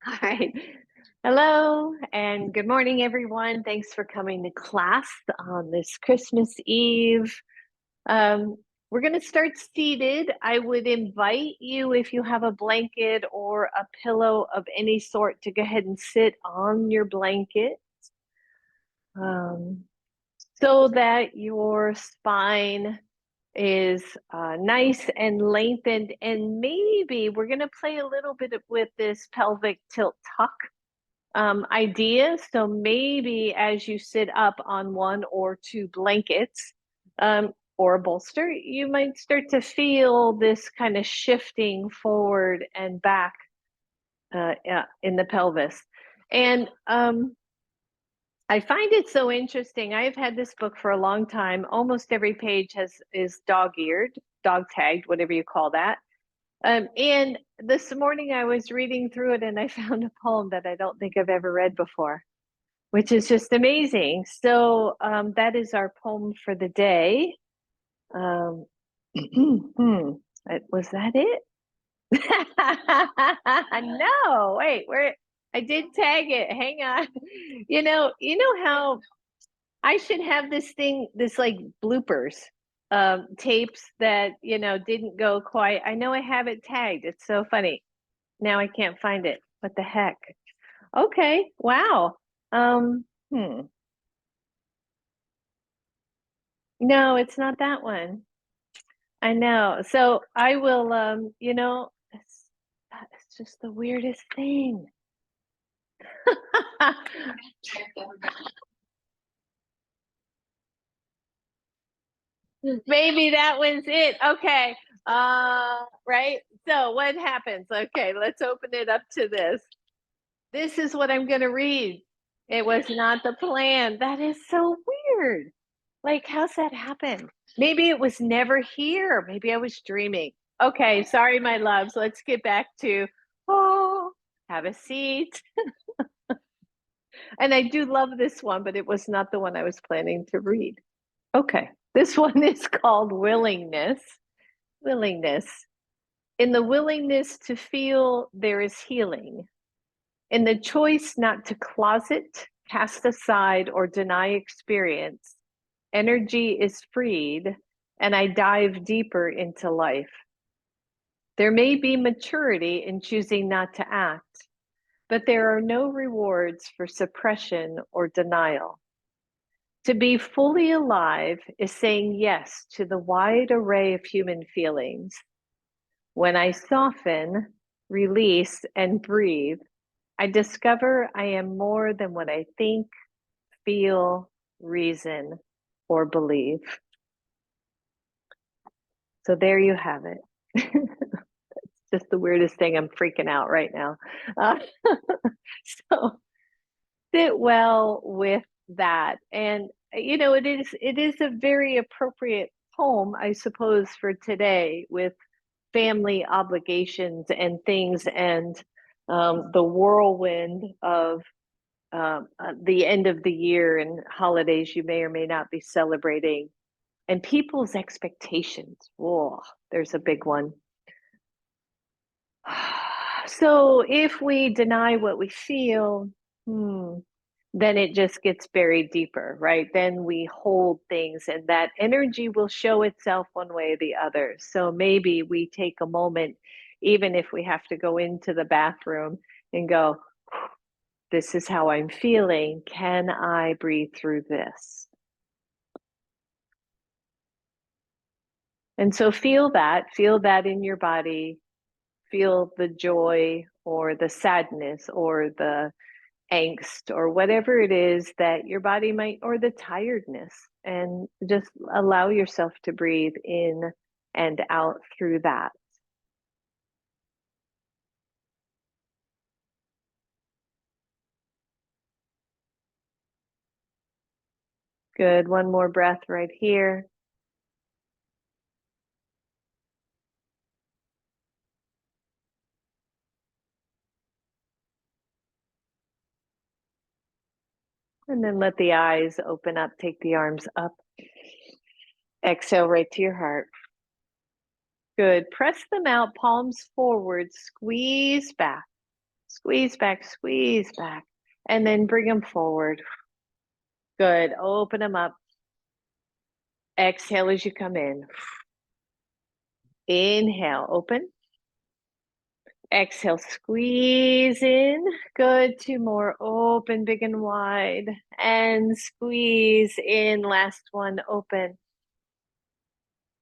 All right. Hello and good morning, everyone. Thanks for coming to class on this Christmas Eve. Um, we're going to start seated. I would invite you, if you have a blanket or a pillow of any sort, to go ahead and sit on your blanket um, so that your spine is nice and lengthened. And maybe we're going to play a little bit with this pelvic tilt tuck ideas. So maybe as you sit up on one or two blankets or a bolster, you might start to feel this kind of shifting forward and back in the pelvis. And I find it so interesting. I've had this book for a long time. Almost every page is dog-eared, dog-tagged, whatever you call that. And this morning I was reading through it and I found a poem that I don't think I've ever read before, which is just amazing. So that is our poem for the day. Was that it? No, wait, where I did tag it. Hang on. You know how I should have this thing, this like bloopers tapes that, didn't go quite. I know I have it tagged. It's so funny. Now I can't find it. What the heck? Okay. Wow. Um, hmm. No, it's not that one. I know. So I will, it's just the weirdest thing. Maybe that was it. Okay. Right. So what happens? Okay, let's open it up to this. This is what I'm going to read. It was not the plan. That is so weird. Like, how's that happen? Maybe it was never here. Maybe I was dreaming. Okay, sorry, my loves. Let's get back to, oh, have a seat. And I do love this one, but it was not the one I was planning to read. Okay, this one is called Willingness. Willingness. In the willingness to feel, there is healing. In the choice not to closet, cast aside, or deny experience, energy is freed, and I dive deeper into life. There may be maturity in choosing not to act, but there are no rewards for suppression or denial. To be fully alive is saying yes to the wide array of human feelings. When I soften, release, and breathe, I discover I am more than what I think, feel, reason, or believe. So there you have it. Just the weirdest thing. I'm freaking out right now. Uh, so sit well with that. And it is a very appropriate poem, I suppose, for today with family obligations and things and the whirlwind of the end of the year and holidays you may or may not be celebrating and people's expectations. Whoa, there's a big one. So if we deny what we feel, then it just gets buried deeper, right? Then we hold things and that energy will show itself one way or the other. So maybe we take a moment, even if we have to go into the bathroom and go, this is how I'm feeling. Can I breathe through this? And so feel that in your body, feel the joy or the sadness or the angst or whatever it is that your body might, or the tiredness, and just allow yourself to breathe in and out through that. Good. One more breath right here. And then let the eyes open up, take the arms up. Exhale right to your heart. Good. Press them out, palms forward, squeeze back. Squeeze back, and then bring them forward. Good. Open them up. Exhale as you come in. Inhale, open. Exhale, squeeze in. Good. Two more. Open, big and wide. And squeeze in. Last one, open.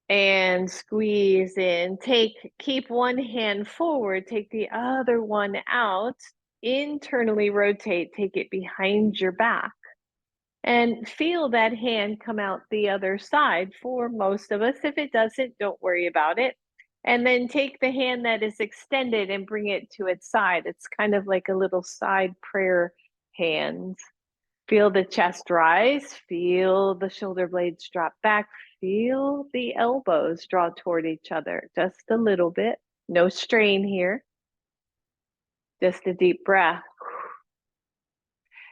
And squeeze in. Keep one hand forward. Take the other one out. Internally rotate. Take it behind your back. And feel that hand come out the other side for most of us. If it doesn't, don't worry about it. And then take the hand that is extended and bring it to its side. It's kind of like a little side prayer hand. Feel the chest rise. Feel the shoulder blades drop back. Feel the elbows draw toward each other just a little bit. No strain here. Just a deep breath.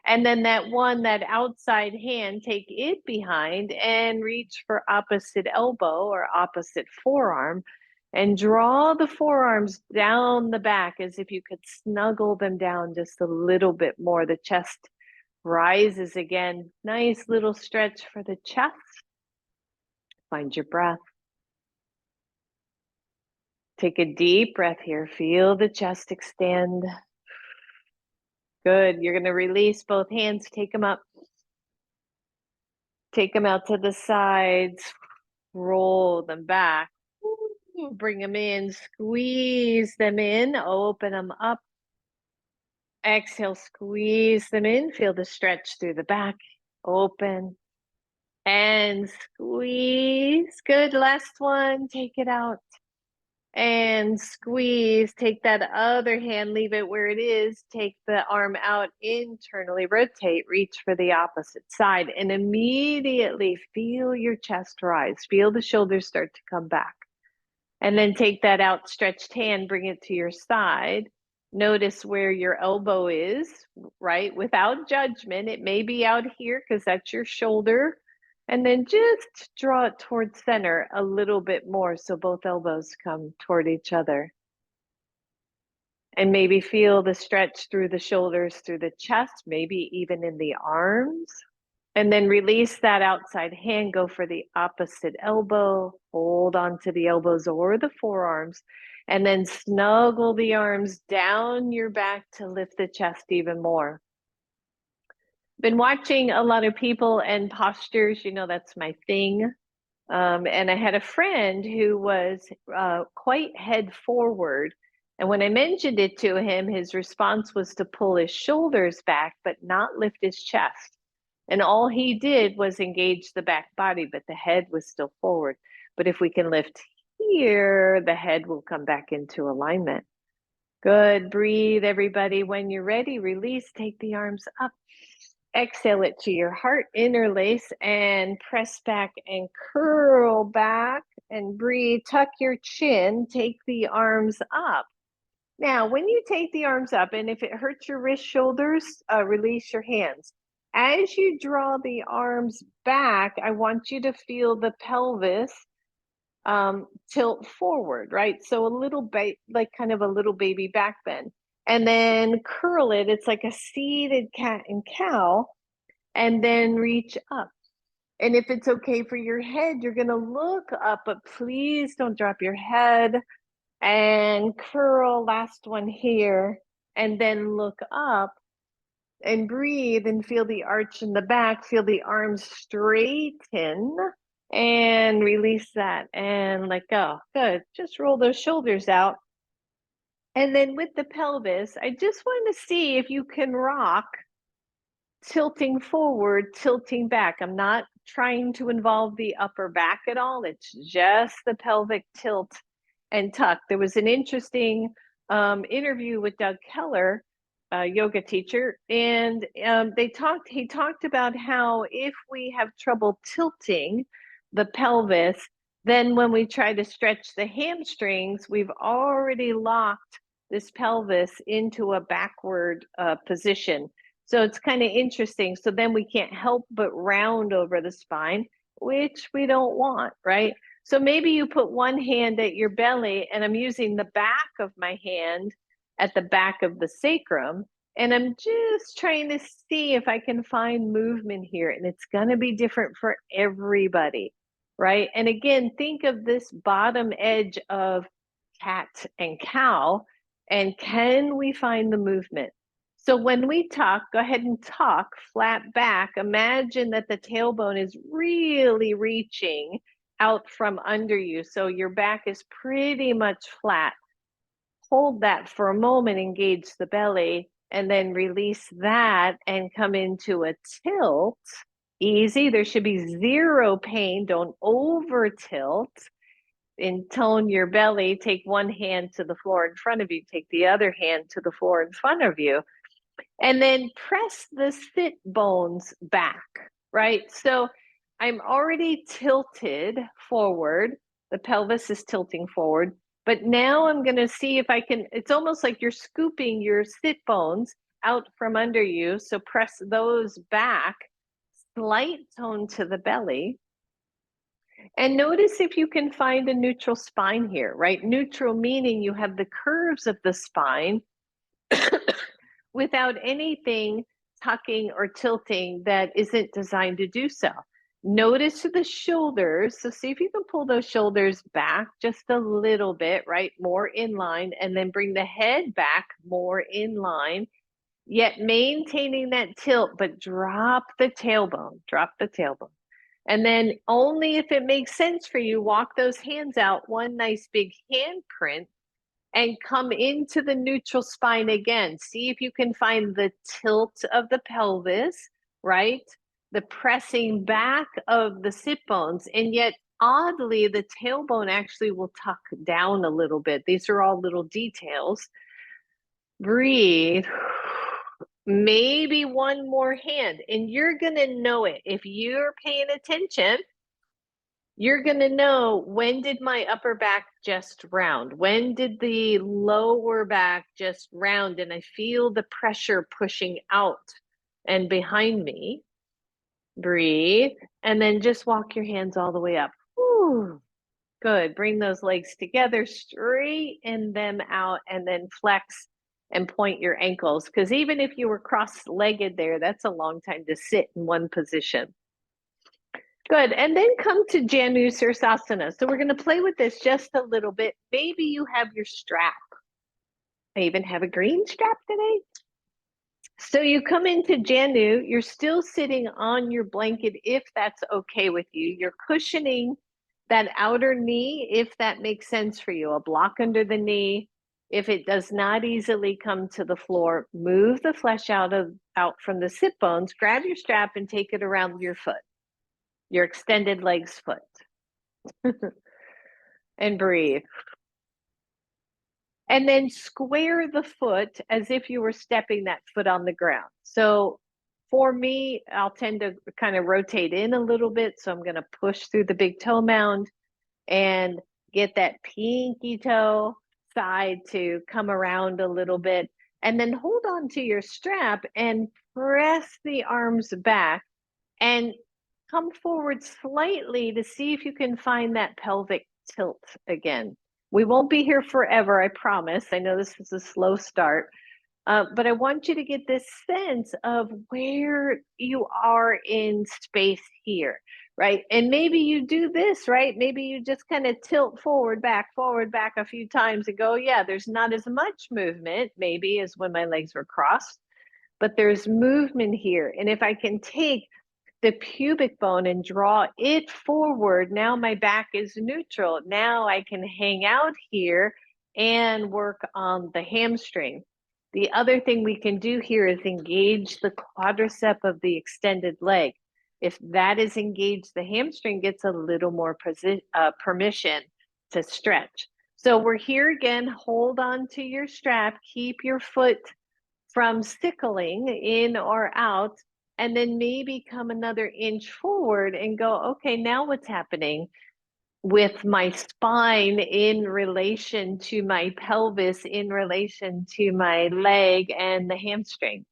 And then that outside hand, take it behind and reach for opposite elbow or opposite forearm and draw the forearms down the back as if you could snuggle them down just a little bit more. The chest rises again. Nice little stretch for the chest. Find your breath. Take a deep breath here. Feel the chest extend. Good. You're going to release both hands. Take them up. Take them out to the sides. Roll them back. Bring them in. Squeeze them in. Open them up. Exhale. Squeeze them in. Feel the stretch through the back. Open. And squeeze. Good. Last one. Take it out. And squeeze. Take that other hand, leave it where it is. Take the arm out, internally rotate, reach for the opposite side, and immediately feel your chest rise. Feel the shoulders start to come back. And then take that outstretched hand, bring it to your side. Notice where your elbow is, right? Without judgment. It may be out here because that's your shoulder. And then just draw it towards center a little bit more so both elbows come toward each other. And maybe feel the stretch through the shoulders, through the chest, maybe even in the arms. And then release that outside hand, go for the opposite elbow, hold on to the elbows or the forearms, and then snuggle the arms down your back to lift the chest even more. Been watching a lot of people and postures, you know, that's my thing. And I had a friend who was quite head forward. And when I mentioned it to him, his response was to pull his shoulders back, but not lift his chest. And all he did was engage the back body, but the head was still forward. But if we can lift here, the head will come back into alignment. Good. Breathe, everybody. When you're ready, release. Take the arms up. Exhale it to your heart, interlace and press back and curl back and breathe. Tuck your chin, take the arms up. Now, when you take the arms up, and if it hurts your wrist, shoulders, release your hands. As you draw the arms back, I want you to feel the pelvis tilt forward, right? So a little bit, like kind of a little baby back bend. And then curl it. It's like a seated cat and cow. And then reach up. And if it's okay for your head, you're going to look up, but please don't drop your head. And curl, last one here. And then look up and breathe and feel the arch in the back. Feel the arms straighten and release that and let go. Good. Just roll those shoulders out. And then with the pelvis, I just want to see if you can rock tilting forward, tilting back. I'm not trying to involve the upper back at all. It's just the pelvic tilt and tuck. There was an interesting interview with Doug Keller, a yoga teacher, and he talked about how if we have trouble tilting the pelvis, then when we try to stretch the hamstrings, we've already locked this pelvis into a backward position. So it's kind of interesting. So then we can't help but round over the spine, which we don't want, right? So maybe you put one hand at your belly, and I'm using the back of my hand at the back of the sacrum. And I'm just trying to see if I can find movement here. And it's going to be different for everybody, right? And again, think of this bottom edge of cat and cow. And can we find the movement? So when we talk, go ahead and talk flat back. Imagine that the tailbone is really reaching out from under you. So your back is pretty much flat. Hold that for a moment, engage the belly, and then release that and come into a tilt. Easy. There should be zero pain. Don't over tilt. Intone your belly. Take one hand to the floor in front of you. Take the other hand to the floor in front of you. And then press the sit bones back, right? So I'm already tilted forward. The pelvis is tilting forward. But now I'm going to see if I can, it's almost like you're scooping your sit bones out from under you. So press those back, slight tone to the belly. And notice if you can find a neutral spine here, right? Neutral meaning you have the curves of the spine without anything tucking or tilting that isn't designed to do so. Notice the shoulders. So see if you can pull those shoulders back just a little bit, right? More in line, and then bring the head back more in line, yet maintaining that tilt, but drop the tailbone, drop the tailbone. And then only if it makes sense for you, walk those hands out, one nice big handprint, and come into the neutral spine again. See if you can find the tilt of the pelvis, right? The pressing back of the sit bones. And yet, oddly, the tailbone actually will tuck down a little bit. These are all little details. Breathe. Maybe one more hand, and you're going to know it. If you're paying attention, you're going to know, when did my upper back just round? When did the lower back just round? And I feel the pressure pushing out and behind me. Breathe. And then just walk your hands all the way up. Whew. Good. Bring those legs together, straighten them out, and then flex and point your ankles. Because even if you were cross-legged there, that's a long time to sit in one position. Good. And then come to Janu Sirsasana. So we're going to play with this just a little bit. Maybe you have your strap. I even have a green strap today. So you come into Janu, you're still sitting on your blanket if that's okay with you. You're cushioning that outer knee if that makes sense for you, a block under the knee. If it does not easily come to the floor, move the flesh out from the sit bones, grab your strap and take it around your foot, your extended legs foot. And breathe. And then square the foot as if you were stepping that foot on the ground. So for me, I'll tend to kind of rotate in a little bit. So I'm going to push through the big toe mound and get that pinky toe side to come around a little bit. And then hold on to your strap and press the arms back and come forward slightly to see if you can find that pelvic tilt again. We won't be here forever, I promise. I know this is a slow start, but I want you to get this sense of where you are in space here, right? And maybe you do this, right? Maybe you just kind of tilt forward, back a few times and go, yeah, there's not as much movement maybe as when my legs were crossed, but there's movement here. And if I can take the pubic bone and draw it forward, now my back is neutral. Now I can hang out here and work on the hamstring. The other thing we can do here is engage the quadricep of the extended leg. If that is engaged, the hamstring gets a little more permission to stretch. So we're here again, hold on to your strap, keep your foot from sickling in or out, and then maybe come another inch forward and go, okay, now what's happening with my spine in relation to my pelvis, in relation to my leg and the hamstring?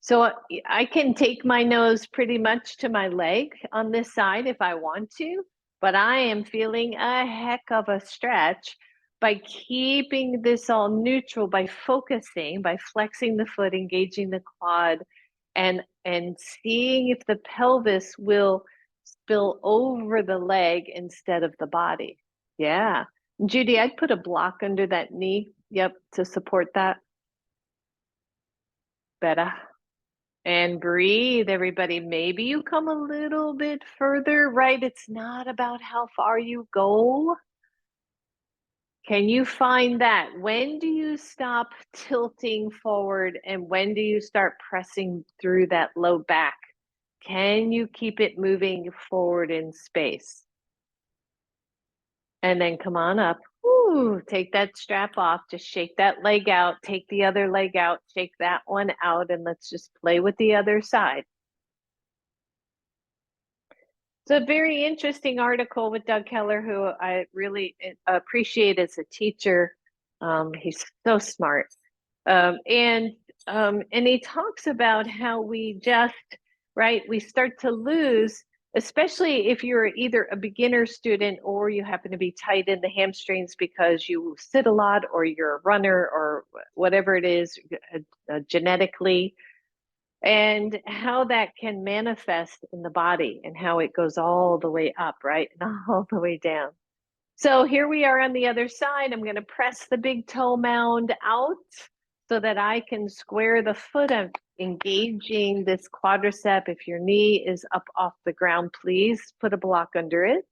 So I can take my nose pretty much to my leg on this side if I want to, but I am feeling a heck of a stretch by keeping this all neutral, by focusing, by flexing the foot, engaging the quad, and seeing if the pelvis will spill over the leg instead of the body. Yeah. Judy, I'd put a block under that knee. Yep, to support that. Better. And breathe, everybody. Maybe you come a little bit further, right? It's not about how far you go. Can you find that? When do you stop tilting forward and when do you start pressing through that low back? Can you keep it moving forward in space? And then come on up. Ooh, take that strap off. Just shake that leg out. Take the other leg out. Shake that one out. And let's just play with the other side. It's a very interesting article with Doug Keller, who I really appreciate as a teacher. He's so smart. And he talks about how we just, right, we start to lose, especially if you're either a beginner student or you happen to be tight in the hamstrings because you sit a lot or you're a runner or whatever it is genetically, and how that can manifest in the body and how it goes all the way up, right? And all the way down. So here we are on the other side. I'm going to press the big toe mound out so that I can square the foot. I'm engaging this quadricep. If your knee is up off the ground, please put a block under it.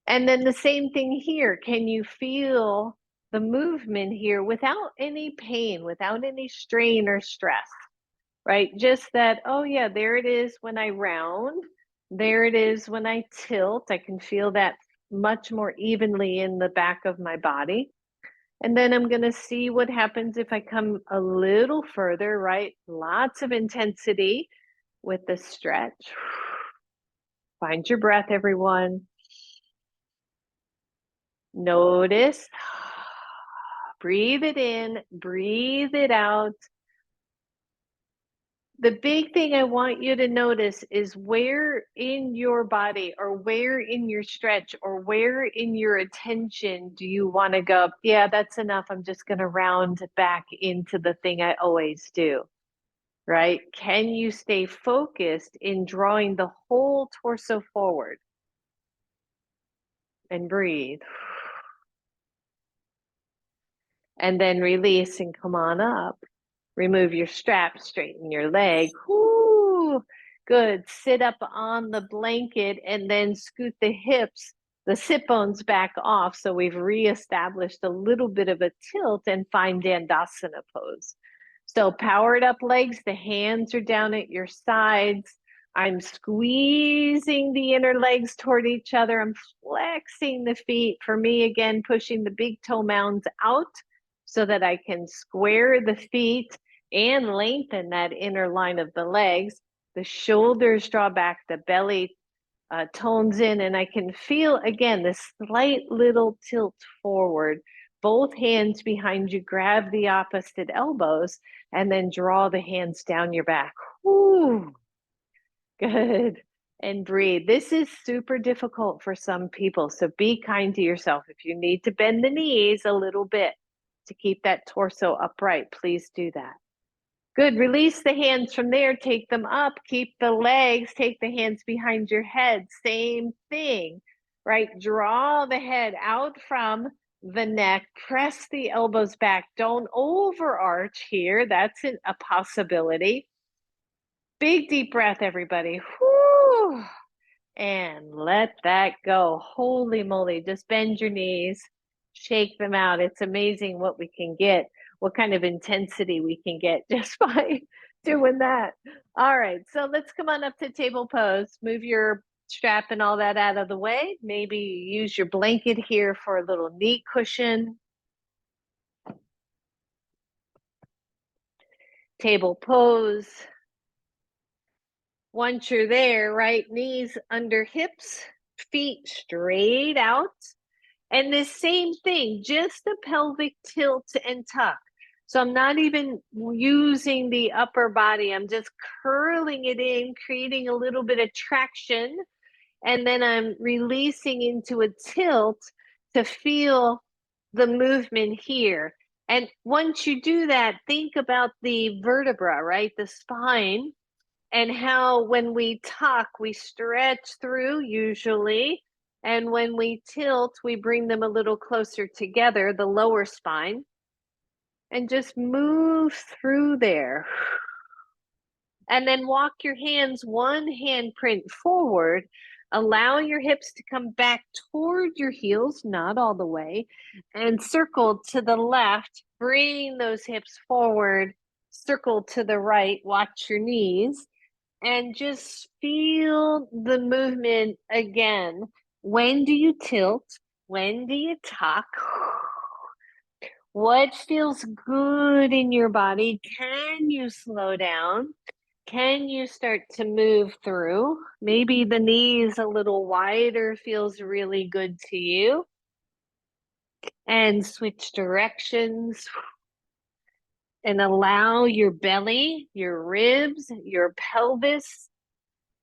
And then the same thing here. Can you feel the movement here without any pain, without any strain or stress? Right? Just that, oh yeah, there it is when I round. There it is when I tilt. I can feel that much more evenly in the back of my body. And then I'm going to see what happens if I come a little further, right? Lots of intensity with the stretch. Find your breath, everyone. Notice. Breathe it in, breathe it out. The big thing I want you to notice is where in your body or where in your stretch or where in your attention do you want to go, yeah, that's enough. I'm just going to round back into the thing I always do, right? Can you stay focused in drawing the whole torso forward? And breathe. And then release and come on up. Remove your strap, straighten your leg. Whoo, good. Sit up on the blanket and then scoot the hips, the sit bones back off. So we've reestablished a little bit of a tilt and find Dandasana pose. So powered up legs, the hands are down at your sides. I'm squeezing the inner legs toward each other. I'm flexing the feet. For me, again, pushing the big toe mounds out so that I can square the feet and lengthen that inner line of the legs. The shoulders draw back, the belly tones in, and I can feel, again, this slight little tilt forward. Both hands behind you, grab the opposite elbows, and then draw the hands down your back. Whoo, good. And breathe. This is super difficult for some people, so be kind to yourself. If you need to bend the knees a little bit to keep that torso upright, please do that. Good. Release the hands from there. Take them up. Keep the legs. Take the hands behind your head. Same thing, right? Draw the head out from the neck. Press the elbows back. Don't overarch here. That's a possibility. Big deep breath, everybody. Whew. And let that go. Holy moly. Just bend your knees. Shake them out. It's amazing what we can get, what kind of intensity we can get just by doing that. All right, so let's come on up to table pose. Move your strap and all that out of the way. Maybe use your blanket here for a little knee cushion. Table pose. Once you're there, right, knees under hips, feet straight out. And this same thing, just the pelvic tilt and tuck. So I'm not even using the upper body. I'm just curling it in, creating a little bit of traction. And then I'm releasing into a tilt to feel the movement here. And once you do that, think about the vertebra, right? The spine, and how when we tuck, we stretch through usually. And when we tilt, we bring them a little closer together, the lower spine, and just move through there. And then walk your hands one handprint forward. Allow your hips to come back toward your heels, not all the way, and circle to the left. Bring those hips forward, circle to the right, watch your knees, and just feel the movement again. When do you tilt? When do you tuck? What feels good in your body? Can you slow down? Can you start to move through? Maybe the knees a little wider feels really good to you. And switch directions and allow your belly, your ribs, your pelvis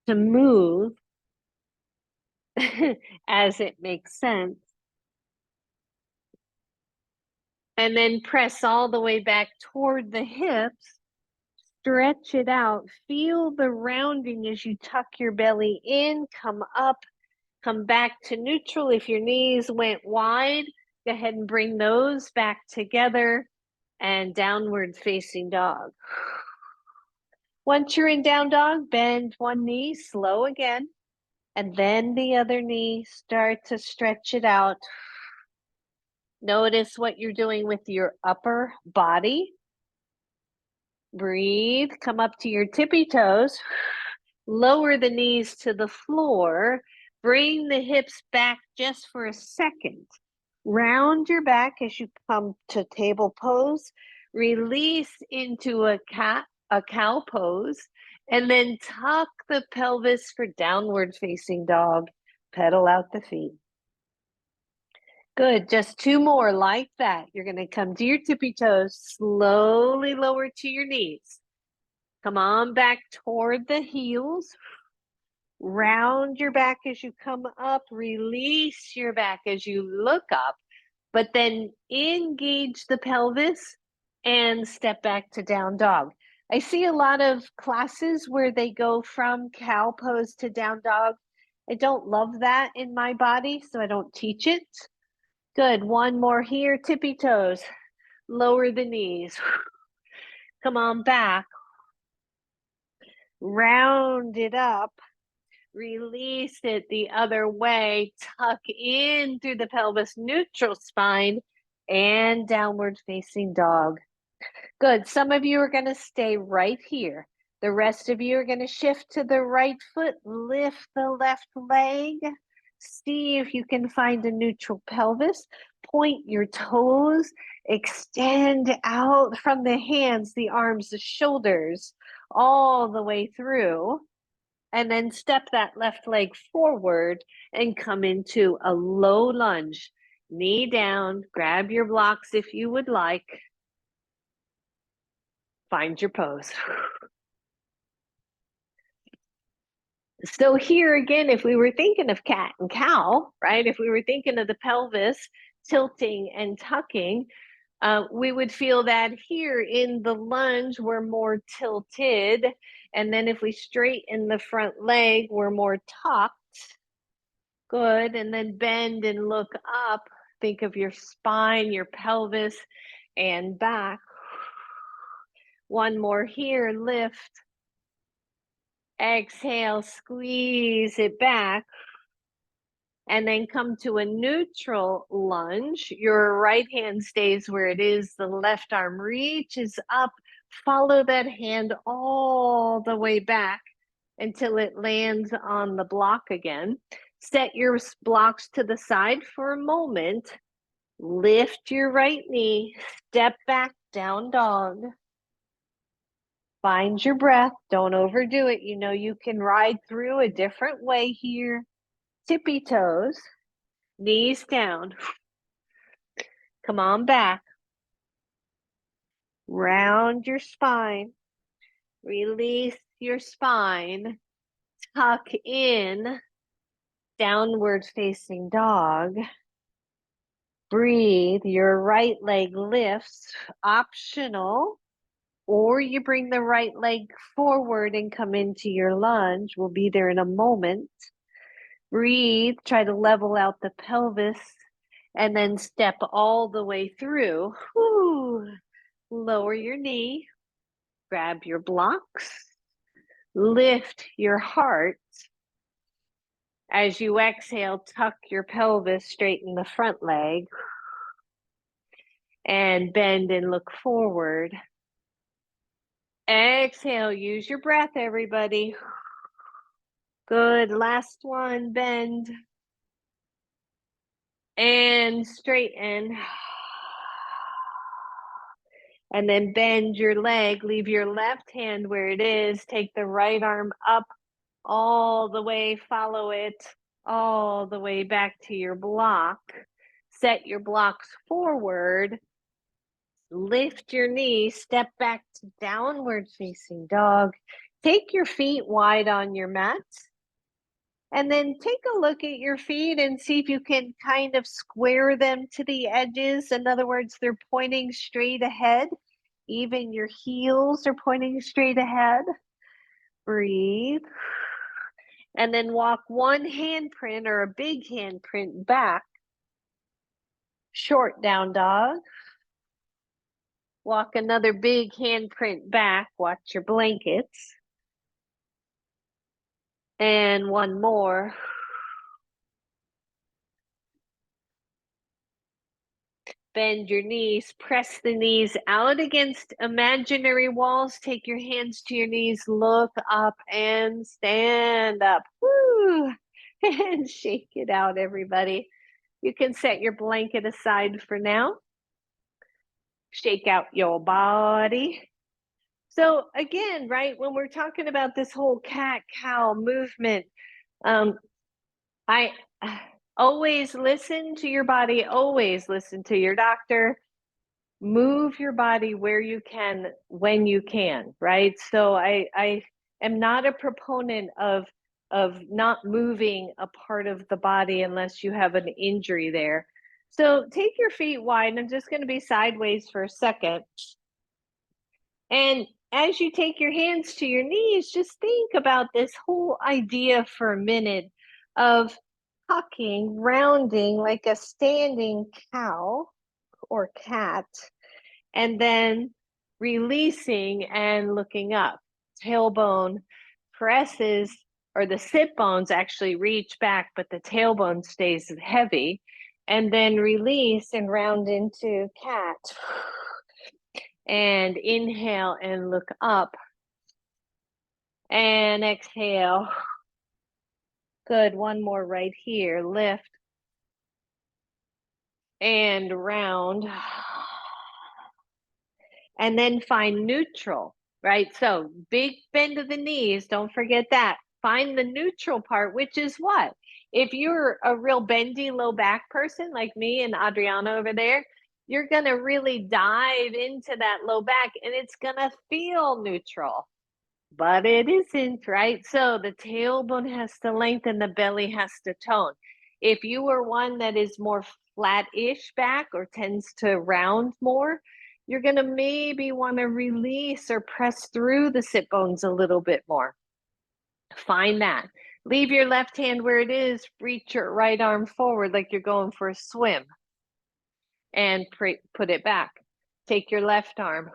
to move as it makes sense. And then press all the way back toward the hips. Stretch it out. Feel the rounding as you tuck your belly in, come up, come back to neutral. If your knees went wide, go ahead and bring those back together and downward facing dog. Once you're in down dog, bend one knee, slow again, and then the other knee, start to stretch it out. Notice what you're doing with your upper body. Breathe, come up to your tippy toes, lower the knees to the floor, bring the hips back just for a second. Round your back as you come to table pose, release into a cow pose, and then tuck the pelvis for downward facing dog. Pedal out the feet. Good, just two more like that. You're gonna come to your tippy toes, slowly lower to your knees. Come on back toward the heels. Round your back as you come up, release your back as you look up, but then engage the pelvis and step back to down dog. I see a lot of classes where they go from cow pose to down dog. I don't love that in my body, so I don't teach it. Good, one more here, tippy toes, lower the knees. Come on back, round it up, release it the other way, tuck in through the pelvis, neutral spine, and downward facing dog. Good, some of you are gonna stay right here. The rest of you are gonna shift to the right foot, lift the left leg, see if you can find a neutral pelvis, point your toes, extend out from the hands, the arms, the shoulders, all the way through, and then step that left leg forward and come into a low lunge. Knee down, grab your blocks if you would like. Find your pose. So here again, if we were thinking of cat and cow, right? If we were thinking of the pelvis tilting and tucking, we would feel that here in the lunge, we're more tilted. And then if we straighten the front leg, we're more tucked. Good. And then bend and look up. Think of your spine, your pelvis, and back. One more here, lift. Exhale, squeeze it back. And then come to a neutral lunge. Your right hand stays where it is. The left arm reaches up. Follow that hand all the way back until it lands on the block again. Set your blocks to the side for a moment. Lift your right knee. Step back, down dog. Find your breath. Don't overdo it. You know you can ride through a different way here. Tippy toes, knees down. Come on back. Round your spine. Release your spine. Tuck in. Downward facing dog. Breathe. Your right leg lifts, optional, or you bring the right leg forward and come into your lunge. We'll be there in a moment. Breathe. Try to level out the pelvis and then step all the way through. Whew. Lower your knee. Grab your blocks. Lift your heart. As you exhale, tuck your pelvis, straighten the front leg, and bend and look forward. Exhale, use your breath, everybody. Good, last one, bend. And straighten. And then bend your leg, leave your left hand where it is, take the right arm up all the way, follow it all the way back to your block. Set your blocks forward. Lift your knee, step back to downward facing dog. Take your feet wide on your mat. And then take a look at your feet and see if you can kind of square them to the edges. In other words, they're pointing straight ahead. Even your heels are pointing straight ahead. Breathe. And then walk one handprint or a big handprint back. Short down dog. Walk another big handprint back. Watch your blankets. And one more. Bend your knees, press the knees out against imaginary walls. Take your hands to your knees, look up and stand up. Woo! And shake it out, everybody. You can set your blanket aside for now. Shake out your body. So again, right, when we're talking about this whole cat-cow movement, I always listen to your body, always listen to your doctor. Move your body where you can, when you can, right? So I am not a proponent of not moving a part of the body unless you have an injury there. So take your feet wide. I'm just going to be sideways for a second. And as you take your hands to your knees, just think about this whole idea for a minute of tucking, rounding like a standing cow or cat, and then releasing and looking up. Tailbone presses, or the sit bones actually reach back, but the tailbone stays heavy. And then release and round into cat. And inhale and look up. And exhale. Good, one more right here. Lift. And round. And then find neutral, right? So big bend of the knees, don't forget that. Find the neutral part, which is what? If you're a real bendy low back person like me and Adriana over there, you're going to really dive into that low back and it's going to feel neutral, but it isn't, right? So the tailbone has to lengthen, the belly has to tone. If you are one that is more flat-ish back or tends to round more, you're going to maybe want to release or press through the sit bones a little bit more. Find that. Leave your left hand where it is. Reach your right arm forward like you're going for a swim. And put it back. Take your left arm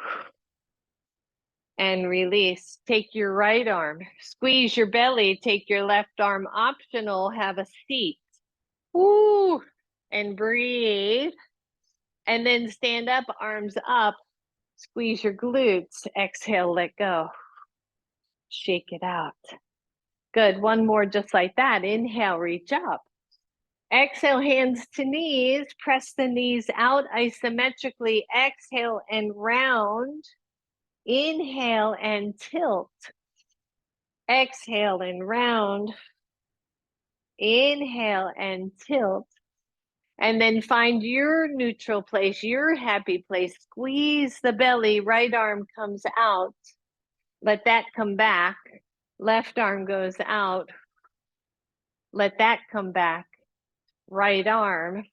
and release. Take your right arm. Squeeze your belly. Take your left arm optional. Have a seat. Woo! And breathe. And then stand up, arms up. Squeeze your glutes. Exhale, let go. Shake it out. Good. One more just like that. Inhale, reach up. Exhale, hands to knees. Press the knees out isometrically. Exhale and round. Inhale and tilt. Exhale and round. Inhale and tilt. And then find your neutral place, your happy place. Squeeze the belly. Right arm comes out. Let that come back. Left arm goes out. Let that come back. Right arm.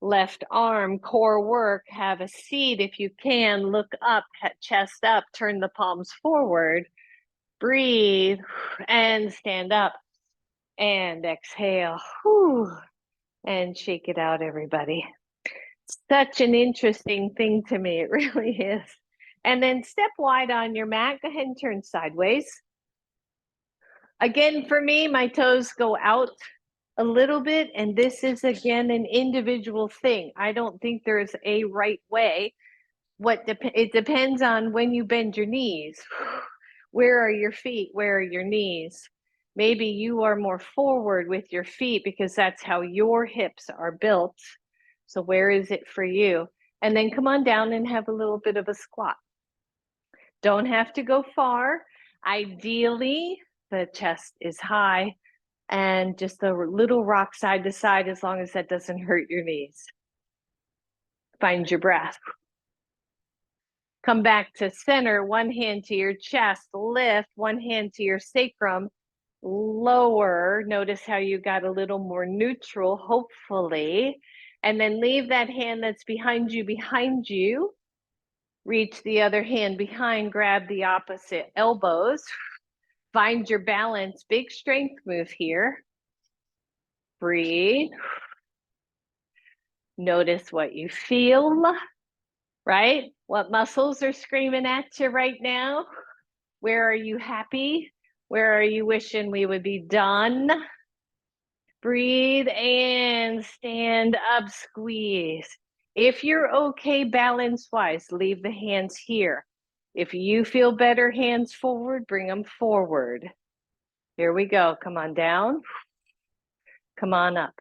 Left arm, core work, have a seat if you can, look up, chest up, turn the palms forward, breathe, and stand up, and exhale, and shake it out, everybody. Such an interesting thing to me, it really is. And then step wide on your mat, go ahead and turn sideways. Again, for me, my toes go out a little bit, and this is again an individual thing. I don't think there's a right way. It depends on when you bend your knees. Where are your feet? Where are your knees? Maybe you are more forward with your feet because that's how your hips are built. So where is it for you? And then come on down and have a little bit of a squat. Don't have to go far. Ideally, the chest is high and just a little rock side to side, as long as that doesn't hurt your knees. Find your breath. Come back to center, one hand to your chest, lift, one hand to your sacrum, lower. Notice how you got a little more neutral, hopefully. And then leave that hand that's behind you. Reach the other hand behind, grab the opposite elbows. Find your balance, big strength move here. Breathe. Notice what you feel, right? What muscles are screaming at you right now? Where are you happy? Where are you wishing we would be done? Breathe and stand up, squeeze. If you're okay balance-wise, leave the hands here. If you feel better, hands forward, bring them forward. Here we go. Come on down. Come on up.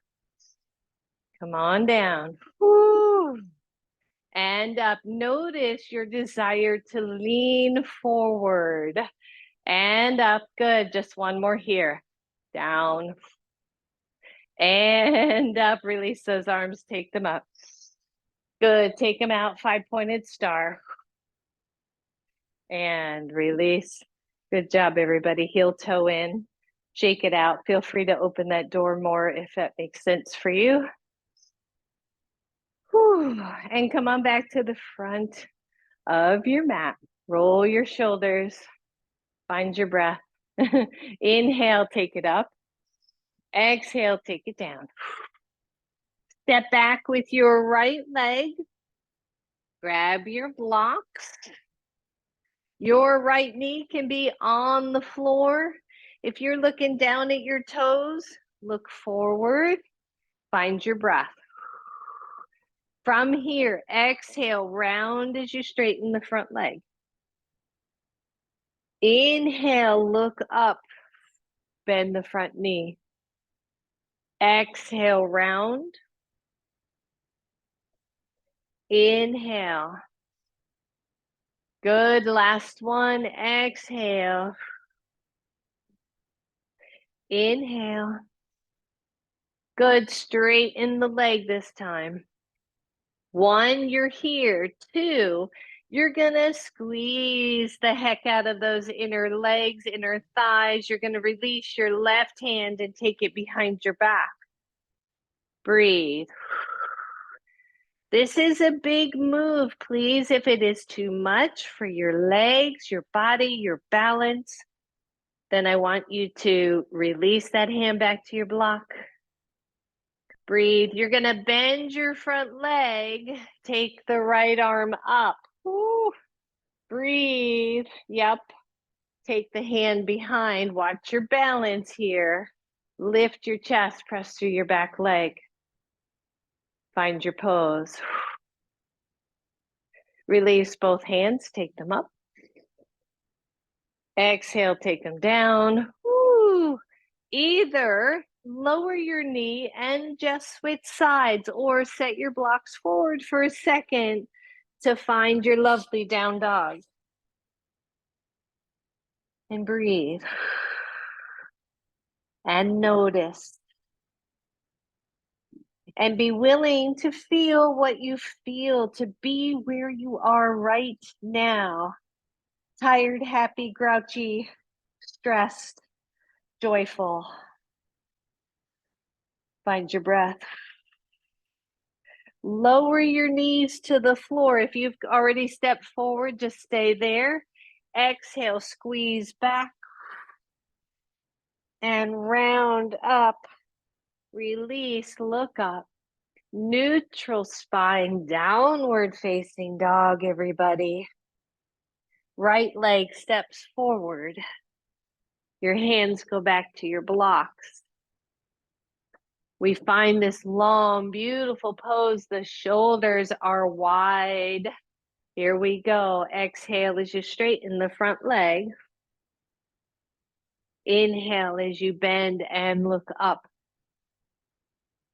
Come on down. Woo. And up. Notice your desire to lean forward. And up. Good. Just one more here. Down. And up. Release those arms. Take them up. Good. Take them out. 5-pointed star. And release. Good job, everybody. Heel toe in. Shake it out. Feel free to open that door more if that makes sense for you. Whew. And come on back to the front of your mat. Roll your shoulders. Find your breath. Inhale, take it up. Exhale, take it down. Step back with your right leg. Grab your blocks. Your right knee can be on the floor. If you're looking down at your toes, look forward. Find your breath. From here, exhale, round as you straighten the front leg. Inhale, look up, bend the front knee. Exhale, round. Inhale. Good, last one, exhale. Inhale. Good, straighten the leg this time. 1, you're here. 2, you're gonna squeeze the heck out of those inner legs, inner thighs. You're gonna release your left hand and take it behind your back. Breathe. This is a big move, please. If it is too much for your legs, your body, your balance, then I want you to release that hand back to your block. Breathe. You're gonna bend your front leg. Take the right arm up. Woo. Breathe. Yep. Take the hand behind. Watch your balance here. Lift your chest. Press through your back leg. Find your pose. Release both hands. Take them up. Exhale. Take them down. Woo. Either lower your knee and just switch sides, or set your blocks forward for a second to find your lovely down dog. And breathe. And notice. And be willing to feel what you feel, to be where you are right now. Tired, happy, grouchy, stressed, joyful. Find your breath. Lower your knees to the floor. If you've already stepped forward, just stay there. Exhale, squeeze back and round up. Release, look up. Neutral spine, downward facing dog, everybody. Right leg steps forward. Your hands go back to your blocks. We find this long, beautiful pose. The shoulders are wide. Here we go. Exhale as you straighten the front leg. Inhale as you bend and look up.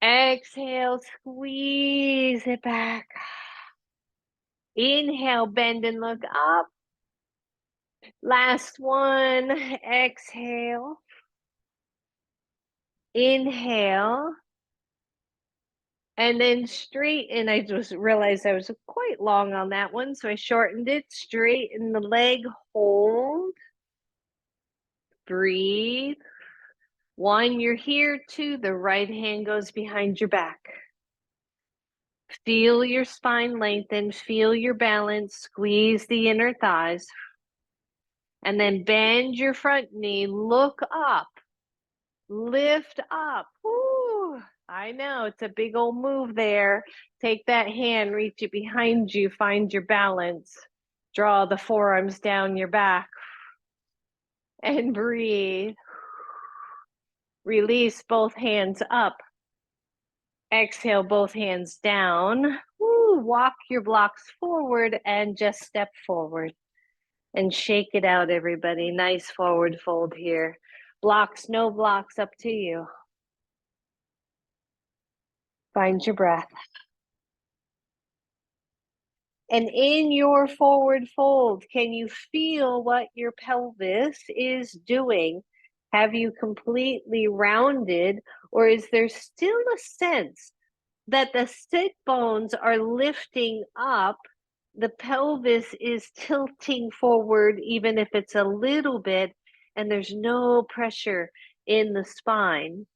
Exhale, squeeze it back. Inhale, bend and look up. Last one. Exhale. Inhale. And then straighten. I just realized I was quite long on that one, so I shortened it. Straighten the leg, hold. Breathe. One, you're here. Two, the right hand goes behind your back. Feel your spine lengthen, feel your balance, squeeze the inner thighs. And then bend your front knee, look up, lift up. Woo. I know, it's a big old move there. Take that hand, reach it behind you, find your balance. Draw the forearms down your back. And breathe. Release both hands up. Exhale, both hands down. Woo. Walk your blocks forward and just step forward. And shake it out, everybody. Nice forward fold here. Blocks, no blocks, up to you. Find your breath. And in your forward fold, can you feel what your pelvis is doing? Have you completely rounded, or is there still a sense that the sit bones are lifting up? The pelvis is tilting forward, even if it's a little bit, and there's no pressure in the spine.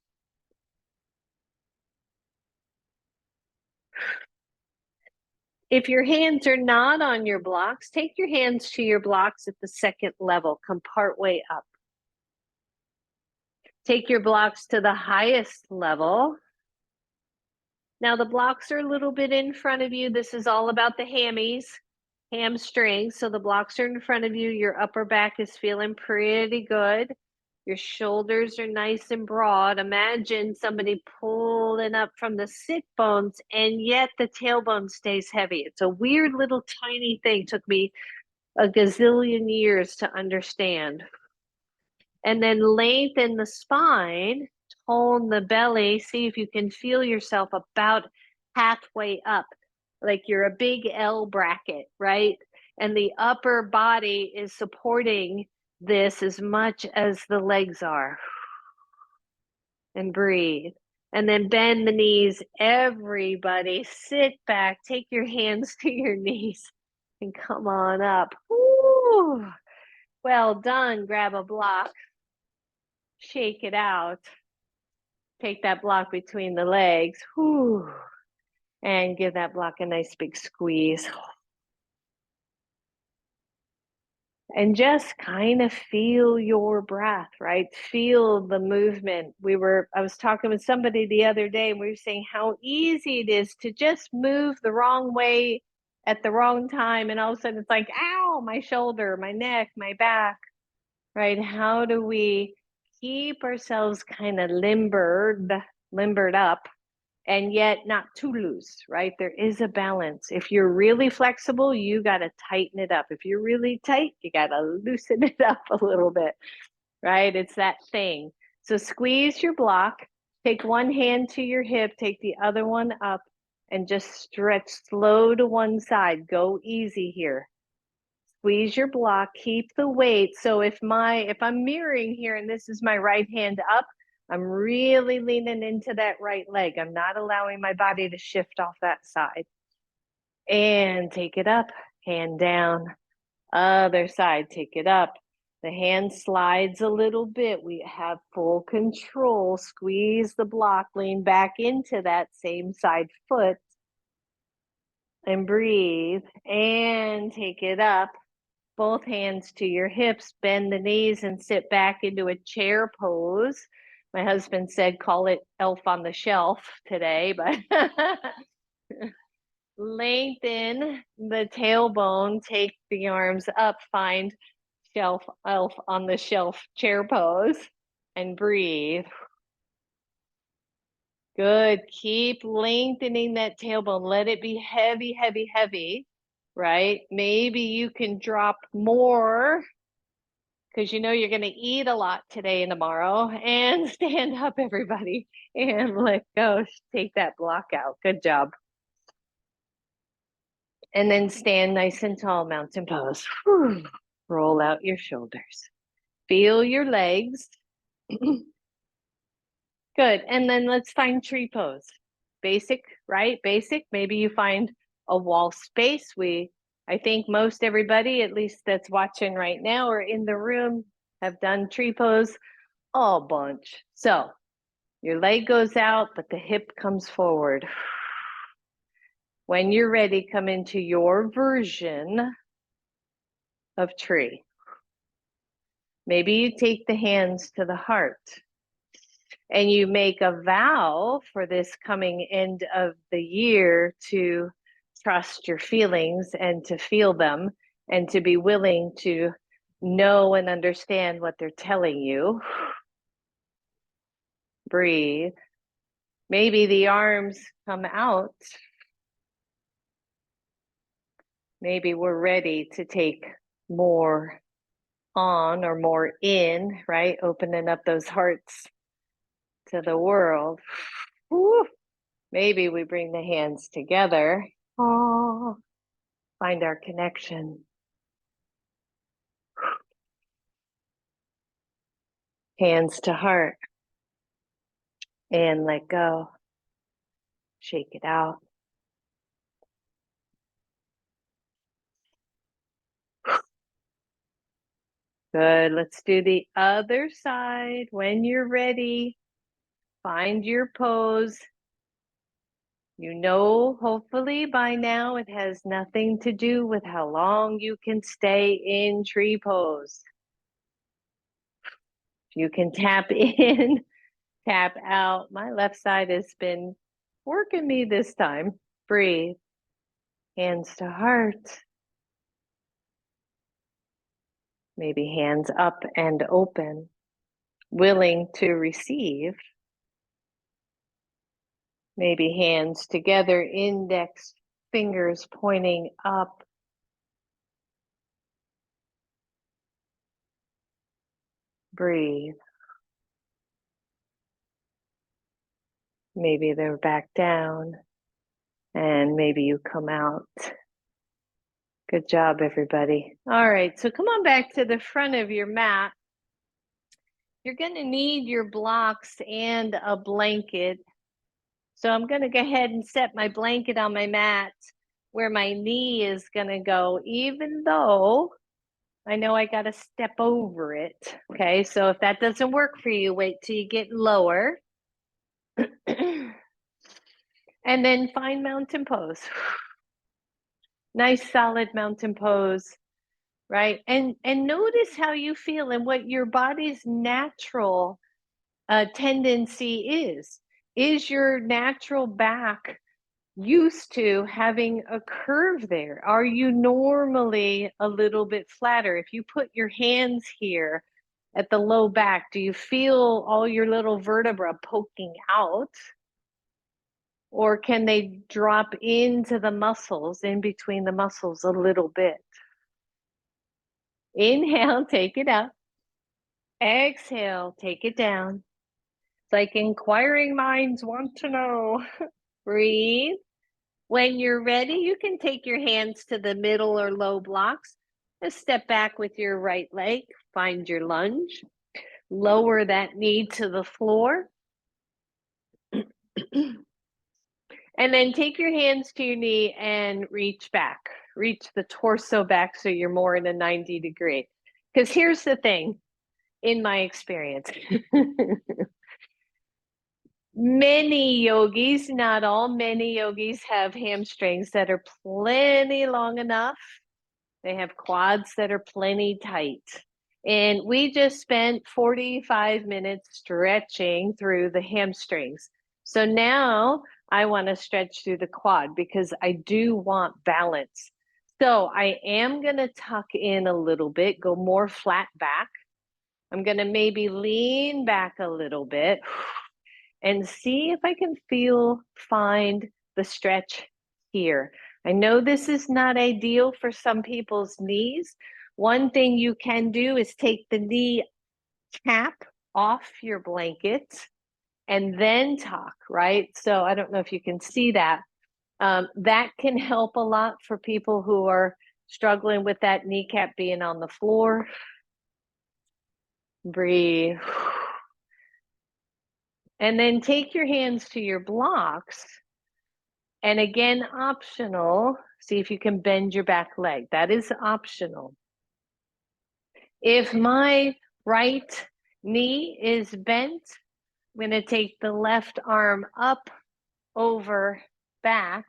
If your hands are not on your blocks, take your hands to your blocks at the second level. Come partway up. Take your blocks to the highest level. Now the blocks are a little bit in front of you. This is all about the hamstrings. So the blocks are in front of you. Your upper back is feeling pretty good. Your shoulders are nice and broad. Imagine somebody pulling up from the sit bones, and yet the tailbone stays heavy. It's a weird little tiny thing. Took me a gazillion years to understand. And then lengthen the spine, tone the belly. See if you can feel yourself about halfway up, like you're a big L bracket, right? And the upper body is supporting this as much as the legs are. And breathe. And then bend the knees. Everybody sit back. Take your hands to your knees and come on up. Woo. Well done. Grab a block. Shake it out. Take that block between the legs. Whew. And give that block a nice big squeeze. And just kind of feel your breath, right? Feel the movement. I was talking with somebody the other day, and we were saying how easy it is to just move the wrong way at the wrong time. And all of a sudden it's like, ow, my shoulder, my neck, my back, right? How do we keep ourselves kind of limbered up, and yet not too loose, right? There is a balance. If you're really flexible, you got to tighten it up. If you're really tight, you got to loosen it up a little bit, right? It's that thing. So squeeze your block, take one hand to your hip, take the other one up, and just stretch slow to one side. Go easy here. Squeeze your block, keep the weight. So if I'm mirroring here and this is my right hand up, I'm really leaning into that right leg. I'm not allowing my body to shift off that side. And take it up, hand down, other side, take it up. The hand slides a little bit. We have full control. Squeeze the block, lean back into that same side foot. And breathe and take it up. Both hands to your hips, bend the knees and sit back into a chair pose. My husband said, call it elf on the shelf today, but lengthen the tailbone, take the arms up, find elf on the shelf chair pose and breathe. Good. Keep lengthening that tailbone. Let it be heavy, heavy, heavy, right? Maybe you can drop more because you know you're going to eat a lot today and tomorrow. And stand up, everybody, and let go. Take that block out. Good job. And then stand nice and tall, mountain pose. Whew. Roll out your shoulders. Feel your legs. Good. And then let's find tree pose. Basic, right? Basic. Maybe you find a wall space. I think most everybody, at least that's watching right now or in the room, have done tree pose a bunch. So your leg goes out, but the hip comes forward. When you're ready, come into your version of tree. Maybe you take the hands to the heart and you make a vow for this coming end of the year to trust your feelings and to feel them and to be willing to know and understand what they're telling you. Breathe. Maybe the arms come out. Maybe we're ready to take more on or more in, right? Opening up those hearts to the world. Woo. Maybe we bring the hands together. Oh, find our connection. Hands to heart. And let go. Shake it out. Good. Let's do the other side. When you're ready, find your pose. You know, hopefully by now, it has nothing to do with how long you can stay in tree pose. You can tap in, tap out. My left side has been working me this time. Breathe. Hands to heart. Maybe hands up and open, willing to receive. Maybe hands together, index fingers pointing up. Breathe. Maybe they're back down and maybe you come out. Good job, everybody. All right, so come on back to the front of your mat. You're going to need your blocks and a blanket. So I'm going to go ahead and set my blanket on my mat where my knee is going to go, even though I know I got to step over it. Okay, so if that doesn't work for you, wait till you get lower. And then find mountain pose. Nice solid mountain pose, right? And notice how you feel and what your body's natural tendency is. Is your natural back used to having a curve there? Are you normally a little bit flatter? If you put your hands here at the low back, do you feel all your little vertebra poking out? Or can they drop into the muscles, in between the muscles a little bit? Inhale, take it up. Exhale, take it down. It's like inquiring minds want to know. Breathe. When you're ready, you can take your hands to the middle or low blocks. Just step back with your right leg. Find your lunge. Lower that knee to the floor. And then take your hands to your knee and reach back. Reach the torso back so you're more in a 90 degree. Because here's the thing, in my experience. Many yogis, not all, many yogis have hamstrings that are plenty long enough. They have quads that are plenty tight. And we just spent 45 minutes stretching through the hamstrings. So now I want to stretch through the quad because I do want balance. So I am going to tuck in a little bit, go more flat back. I'm going to maybe lean back a little bit and see if I can find the stretch here. I know this is not ideal for some people's knees. One thing you can do is take the knee cap off your blanket and then tuck, right? So I don't know if you can see that. That can help a lot for people who are struggling with that kneecap being on the floor. Breathe. And then take your hands to your blocks. And again, optional, see if you can bend your back leg. That is optional. If my right knee is bent, I'm going to take the left arm up over back.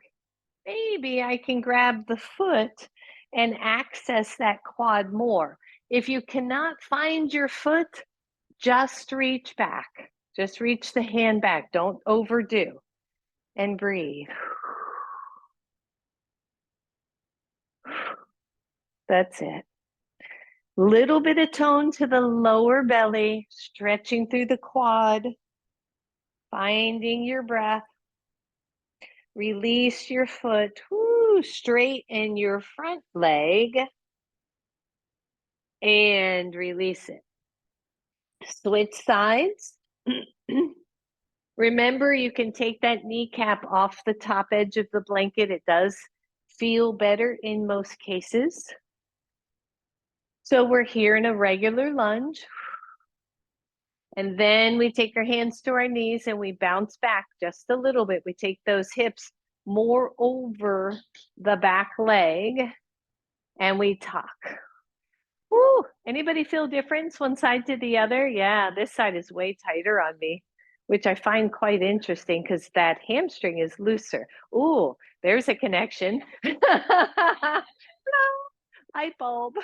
Maybe I can grab the foot and access that quad more. If you cannot find your foot, just reach back. Just reach the hand back. Don't overdo. And breathe. That's it. Little bit of tone to the lower belly, stretching through the quad, finding your breath. Release your foot, straighten your front leg, and release it. Switch sides. Remember, you can take that kneecap off the top edge of the blanket. It does feel better in most cases. So we're here in a regular lunge. And then we take our hands to our knees and we bounce back just a little bit. We take those hips more over the back leg and we tuck. Woo! Anybody feel difference one side to the other? Yeah, this side is way tighter on me, which I find quite interesting because that hamstring is looser. Ooh, there's a connection. Light bulb.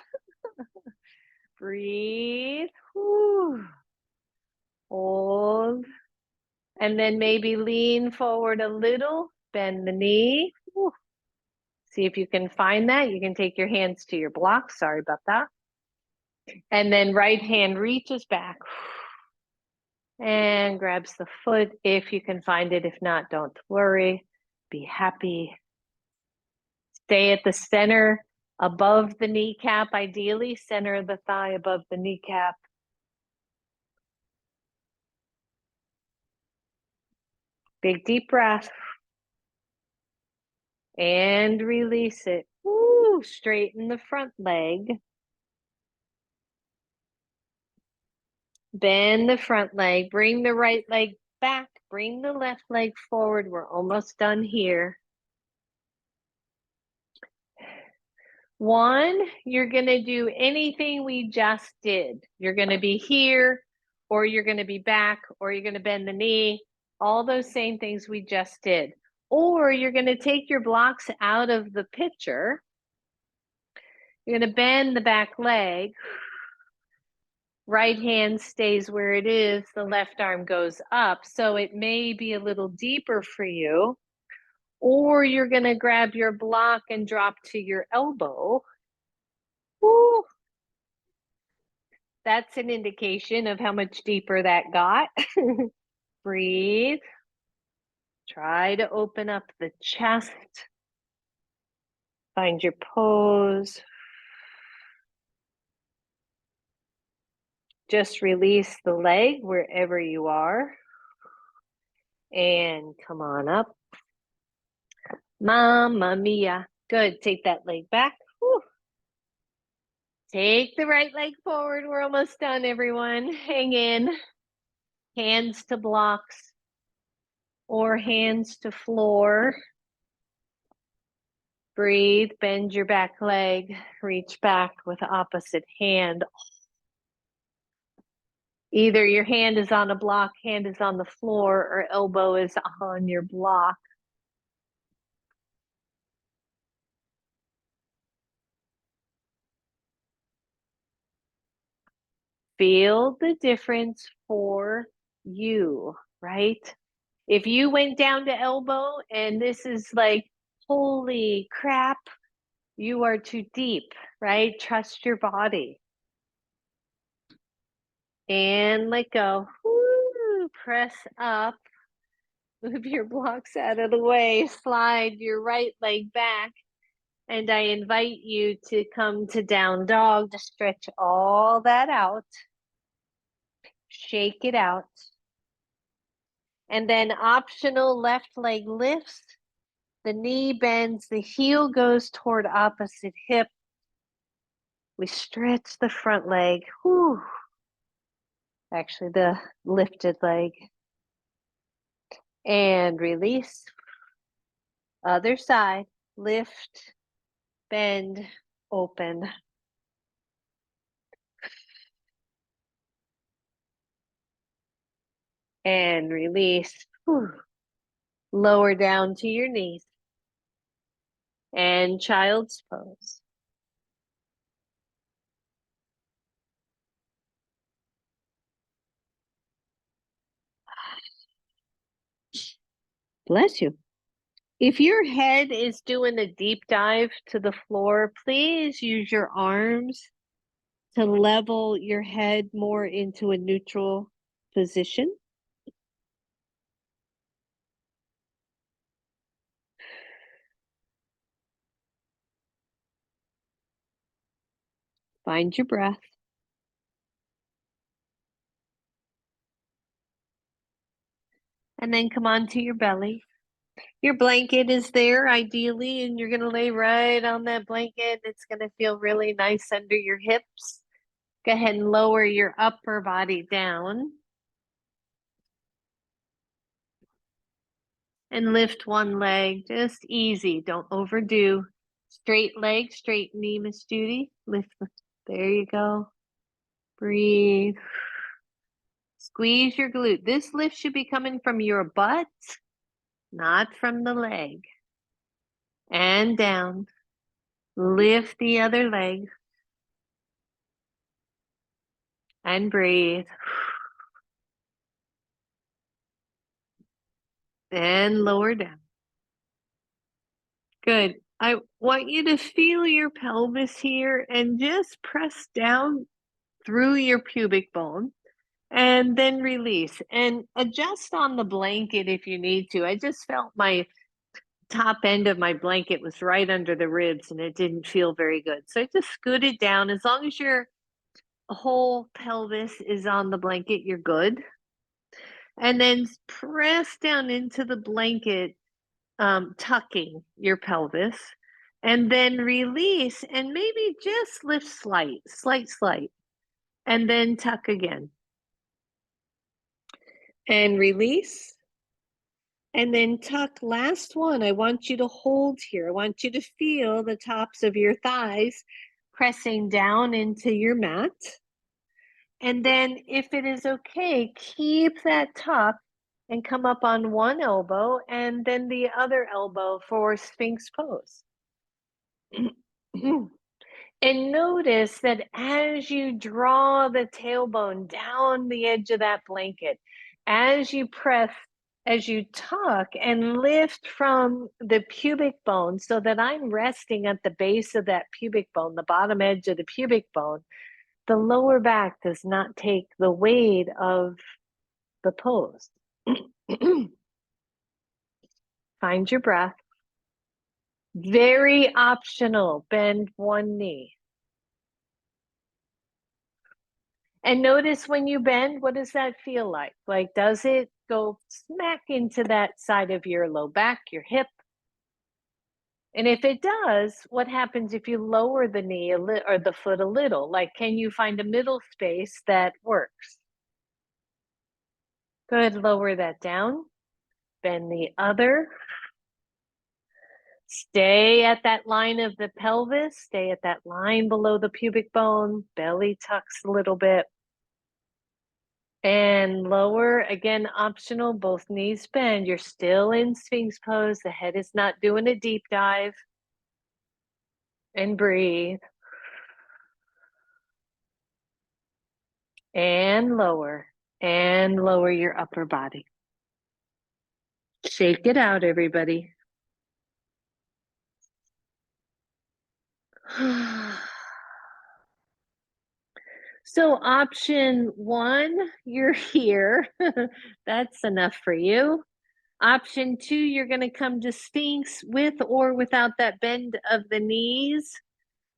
Breathe. Woo. Hold. And then maybe lean forward a little, bend the knee. Woo. See if you can find that. You can take your hands to your blocks. Sorry about that. And then right hand reaches back and grabs the foot if you can find it. If not, don't worry. Be happy. Stay at the center above the kneecap, ideally center of the thigh above the kneecap. Big deep breath. And release it. Woo, straighten the front leg. Bend the front leg. Bring the right leg back. Bring the left leg forward. We're almost done here. One, you're going to do anything we just did. You're going to be here, or you're going to be back, or you're going to bend the knee. All those same things we just did. Or you're going to take your blocks out of the picture. You're going to bend the back leg. Right hand stays where it is. The left arm goes up. So it may be a little deeper for you. Or you're going to grab your block and drop to your elbow. Woo. That's an indication of how much deeper that got. Breathe. Try to open up the chest. Find your pose. Just release the leg wherever you are. And come on up. Mamma mia. Good. Take that leg back. Whew. Take the right leg forward. We're almost done, everyone. Hang in. Hands to blocks or hands to floor. Breathe. Bend your back leg. Reach back with the opposite hand. Either your hand is on a block, hand is on the floor, or elbow is on your block. Feel the difference for you, right? If you went down to elbow and this is like, holy crap, you are too deep, right? Trust your body. And let go. Woo, press up. Move your blocks out of the way. Slide your right leg back. And I invite you to come to down dog to stretch all that out. Shake it out. And then optional left leg lifts. The knee bends, the heel goes toward opposite hip. We stretch the front leg. Whew. Actually, the lifted leg. And release. Other side. Lift, bend, open. And release. Whew. Lower down to your knees. And child's pose. Bless you. If your head is doing a deep dive to the floor, please use your arms to level your head more into a neutral position. Find your breath. And then come onto your belly. Your blanket is there ideally, and you're going to lay right on that blanket. It's going to feel really nice under your hips. Go ahead and lower your upper body down. And lift one leg, just easy. Don't overdo. Straight leg, straight knee, Miss Judy. Lift. There you go. Breathe. Squeeze your glute. This lift should be coming from your butt, not from the leg. And down. Lift the other leg. And breathe. And lower down. Good. I want you to feel your pelvis here and just press down through your pubic bone. And then release and adjust on the blanket if you need to. I just felt my top end of my blanket was right under the ribs and it didn't feel very good. So I just scoot it down. As long as your whole pelvis is on the blanket, you're good. And then press down into the blanket, tucking your pelvis. And then release and maybe just lift slight. And then tuck again. And release. And then tuck, last one. I want you to hold here. I want you to feel the tops of your thighs pressing down into your mat. And then if it is okay, keep that tuck and come up on one elbow and then the other elbow for Sphinx pose. And notice that as you draw the tailbone down the edge of that blanket, as you press, as you tuck and lift from the pubic bone so that I'm resting at the base of that pubic bone, the bottom edge of the pubic bone, the lower back does not take the weight of the pose. Find your breath. Very optional, bend one knee. And notice when you bend, what does that feel like? Like, does it go smack into that side of your low back, your hip? And if it does, what happens if you lower the knee or the foot a little? Like, can you find a middle space that works? Good, lower that down. Bend the other. Stay at that line of the pelvis. Stay at that line below the pubic bone. Belly tucks a little bit. And lower, again, optional, both knees bend. You're still in Sphinx pose. The head is not doing a deep dive. And breathe. And lower. And lower your upper body. Shake it out, everybody. So option one, you're here. That's enough for you. Option two, you're going to come to Sphinx with or without that bend of the knees.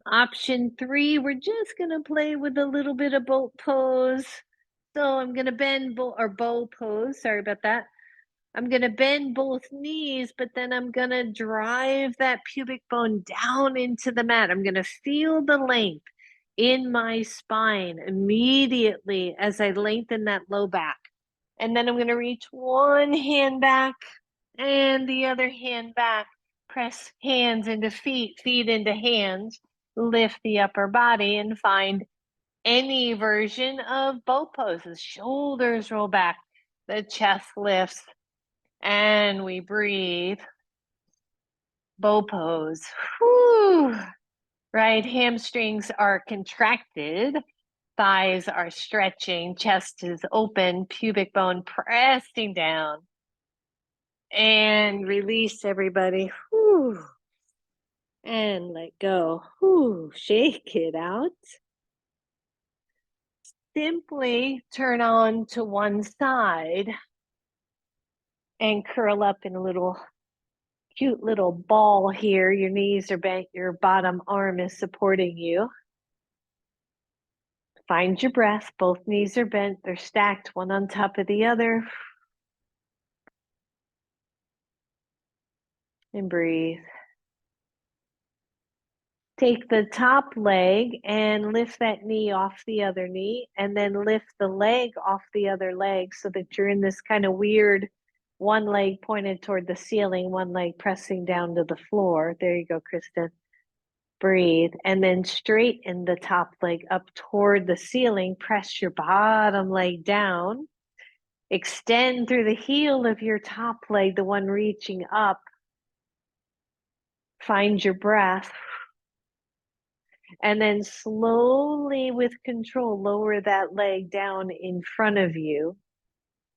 Option three, we're just going to play with a little bit of boat pose. So I'm going to bend or bow pose. Sorry about that. I'm going to bend both knees, but then I'm going to drive that pubic bone down into the mat. I'm going to feel the length in my spine immediately as I lengthen that low back. And then I'm going to reach one hand back and the other hand back. Press hands into feet, feet into hands. Lift the upper body and find any version of both poses. Shoulders roll back, the chest lifts, and we breathe. Bow pose. Whew. Right, hamstrings are contracted, thighs are stretching, chest is open, pubic bone pressing down. And release, everybody. Whew. And let go. Whew. Shake it out. Simply turn on to one side and curl up in a little cute little ball here. Your knees are bent, your bottom arm is supporting you. Find your breath. Both knees are bent, they're stacked one on top of the other. And breathe. Take the top leg and lift that knee off the other knee, and then lift the leg off the other leg so that you're in this kind of weird one leg pointed toward the ceiling, one leg pressing down to the floor. There you go, Kristen. Breathe, and then straighten the top leg up toward the ceiling. Press your bottom leg down. Extend through the heel of your top leg, the one reaching up. Find your breath. And then slowly, with control, lower that leg down in front of you,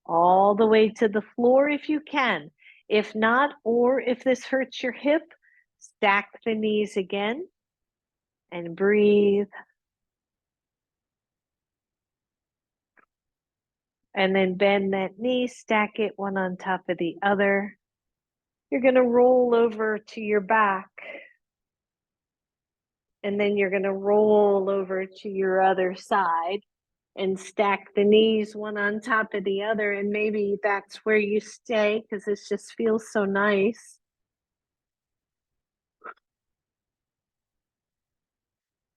all the way to the floor if you can. If not, or if this hurts your hip, stack the knees again and breathe. And then bend that knee, stack it one on top of the other. You're going to roll over to your back. And then you're going to roll over to your other side and stack the knees one on top of the other. And maybe that's where you stay because it just feels so nice.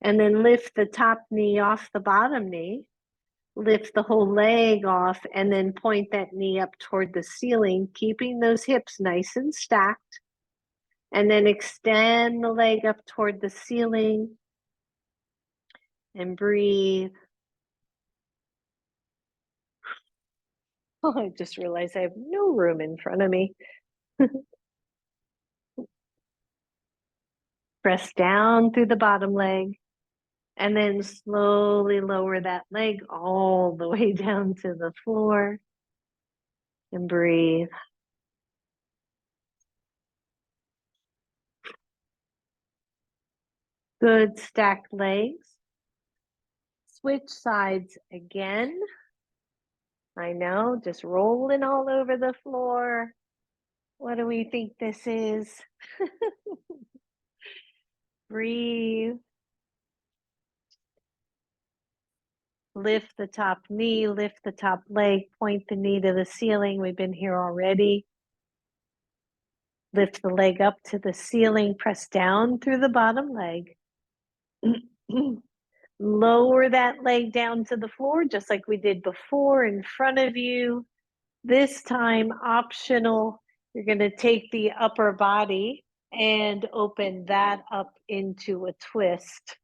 And then lift the top knee off the bottom knee. Lift the whole leg off and then point that knee up toward the ceiling, keeping those hips nice and stacked. And then extend the leg up toward the ceiling and breathe. Oh, I just realized I have no room in front of me. Press down through the bottom leg and then slowly lower that leg all the way down to the floor and breathe. Good, stacked legs. Switch sides again. I know, just rolling all over the floor. What do we think this is? Breathe. Lift the top knee, lift the top leg, point the knee to the ceiling. We've been here already. Lift the leg up to the ceiling, press down through the bottom leg. Lower that leg down to the floor, just like we did before, in front of you. This time, optional, you're going to take the upper body and open that up into a twist.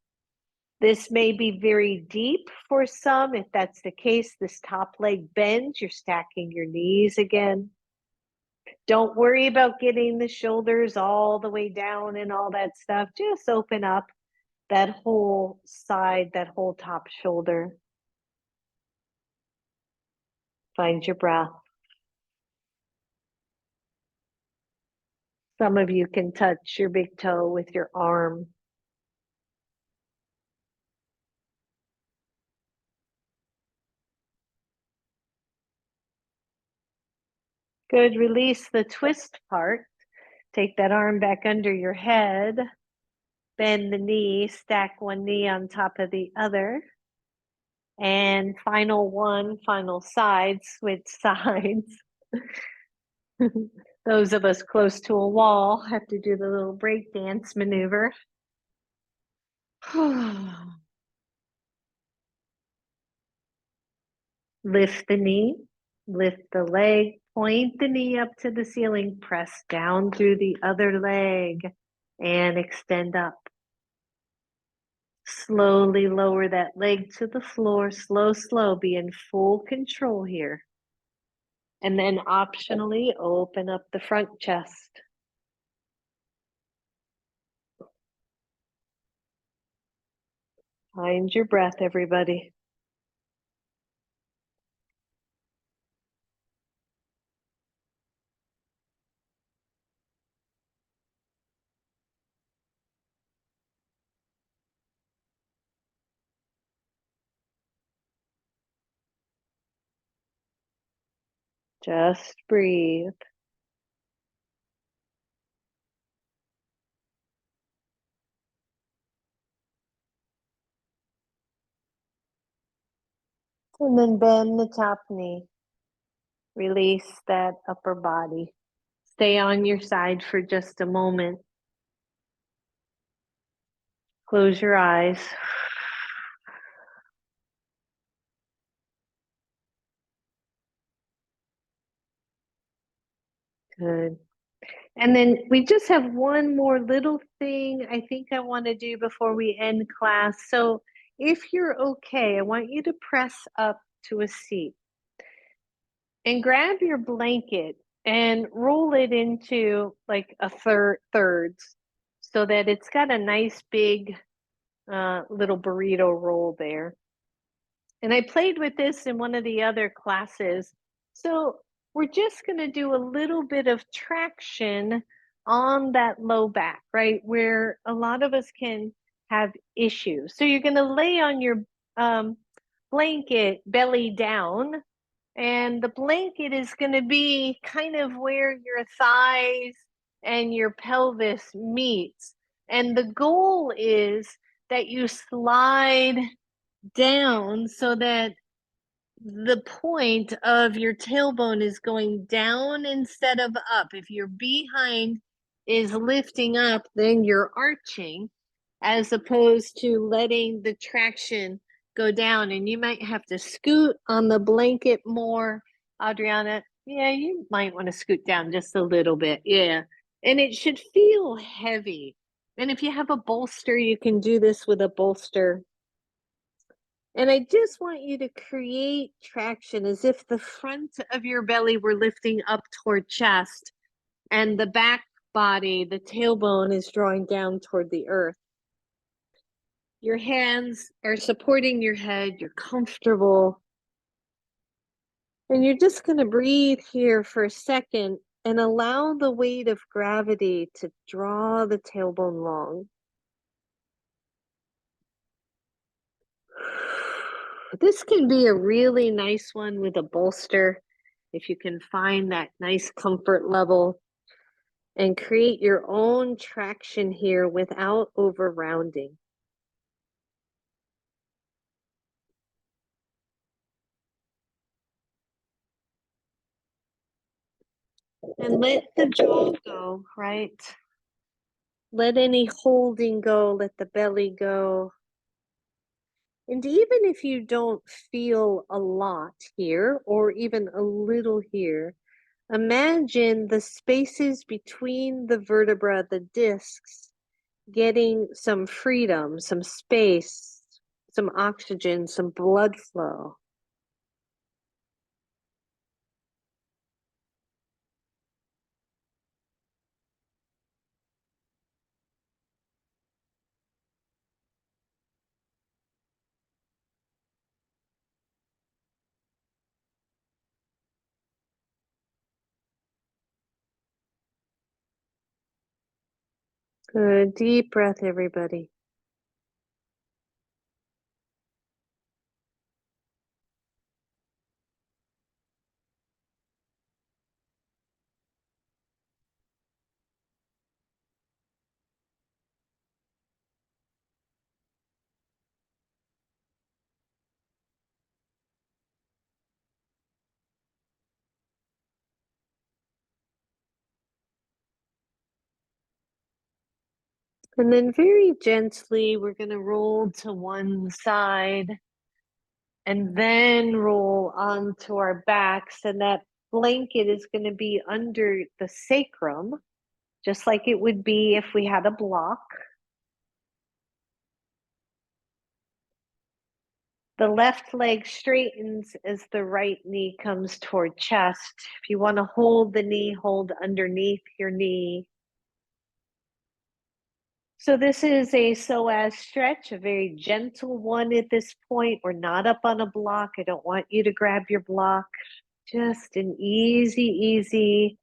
This may be very deep for some. If that's the case, this top leg bends, you're stacking your knees again. Don't worry about getting the shoulders all the way down and all that stuff. Just open up that whole side, that whole top shoulder. Find your breath. Some of you can touch your big toe with your arm. Good. Release the twist part. Take that arm back under your head. Bend the knee, stack one knee on top of the other. And final side, switch sides. Those of us close to a wall have to do the little break dance maneuver. Lift the knee, lift the leg, point the knee up to the ceiling, press down through the other leg, and extend up. Slowly lower that leg to the floor, slow, be in full control here. And then optionally open up the front chest. Find your breath, everybody. Just breathe. And then bend the top knee. Release that upper body. Stay on your side for just a moment. Close your eyes. Good. And then we just have one more little thing I think I want to do before we end class. So if you're okay, I want you to press up to a seat and grab your blanket and roll it into like a thirds so that it's got a nice big little burrito roll there. And I played with this in one of the other classes. So we're just going to do a little bit of traction on that low back, right? Where a lot of us can have issues. So you're going to lay on your blanket belly down, and the blanket is going to be kind of where your thighs and your pelvis meets. And the goal is that you slide down so that the point of your tailbone is going down instead of up. If your behind is lifting up, then you're arching, as opposed to letting the traction go down. And you might have to scoot on the blanket more, Adriana. Yeah, you might want to scoot down just a little bit. Yeah. And it should feel heavy. And if you have a bolster, you can do this with a bolster. And I just want you to create traction as if the front of your belly were lifting up toward chest and the back body, the tailbone, is drawing down toward the earth. Your hands are supporting your head. You're comfortable. And you're just going to breathe here for a second and allow the weight of gravity to draw the tailbone long. This can be a really nice one with a bolster if you can find that nice comfort level and create your own traction here without over rounding. And let the jaw go, right? Let any holding go, let the belly go. And even if you don't feel a lot here or even a little here, imagine the spaces between the vertebra, the discs, getting some freedom, some space, some oxygen, some blood flow. Good, deep breath, everybody. And then very gently, we're going to roll to one side and then roll onto our backs. And that blanket is going to be under the sacrum, just like it would be if we had a block. The left leg straightens as the right knee comes toward chest. If you want to hold the knee, hold underneath your knee. So this is a psoas stretch, a very gentle one at this point. We're not up on a block. I don't want you to grab your block. Just an easy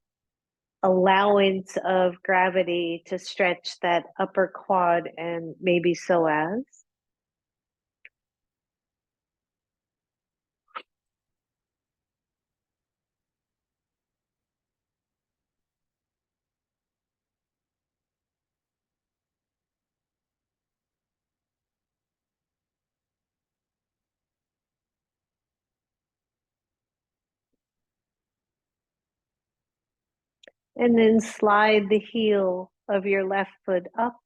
allowance of gravity to stretch that upper quad and maybe psoas. And then slide the heel of your left foot up.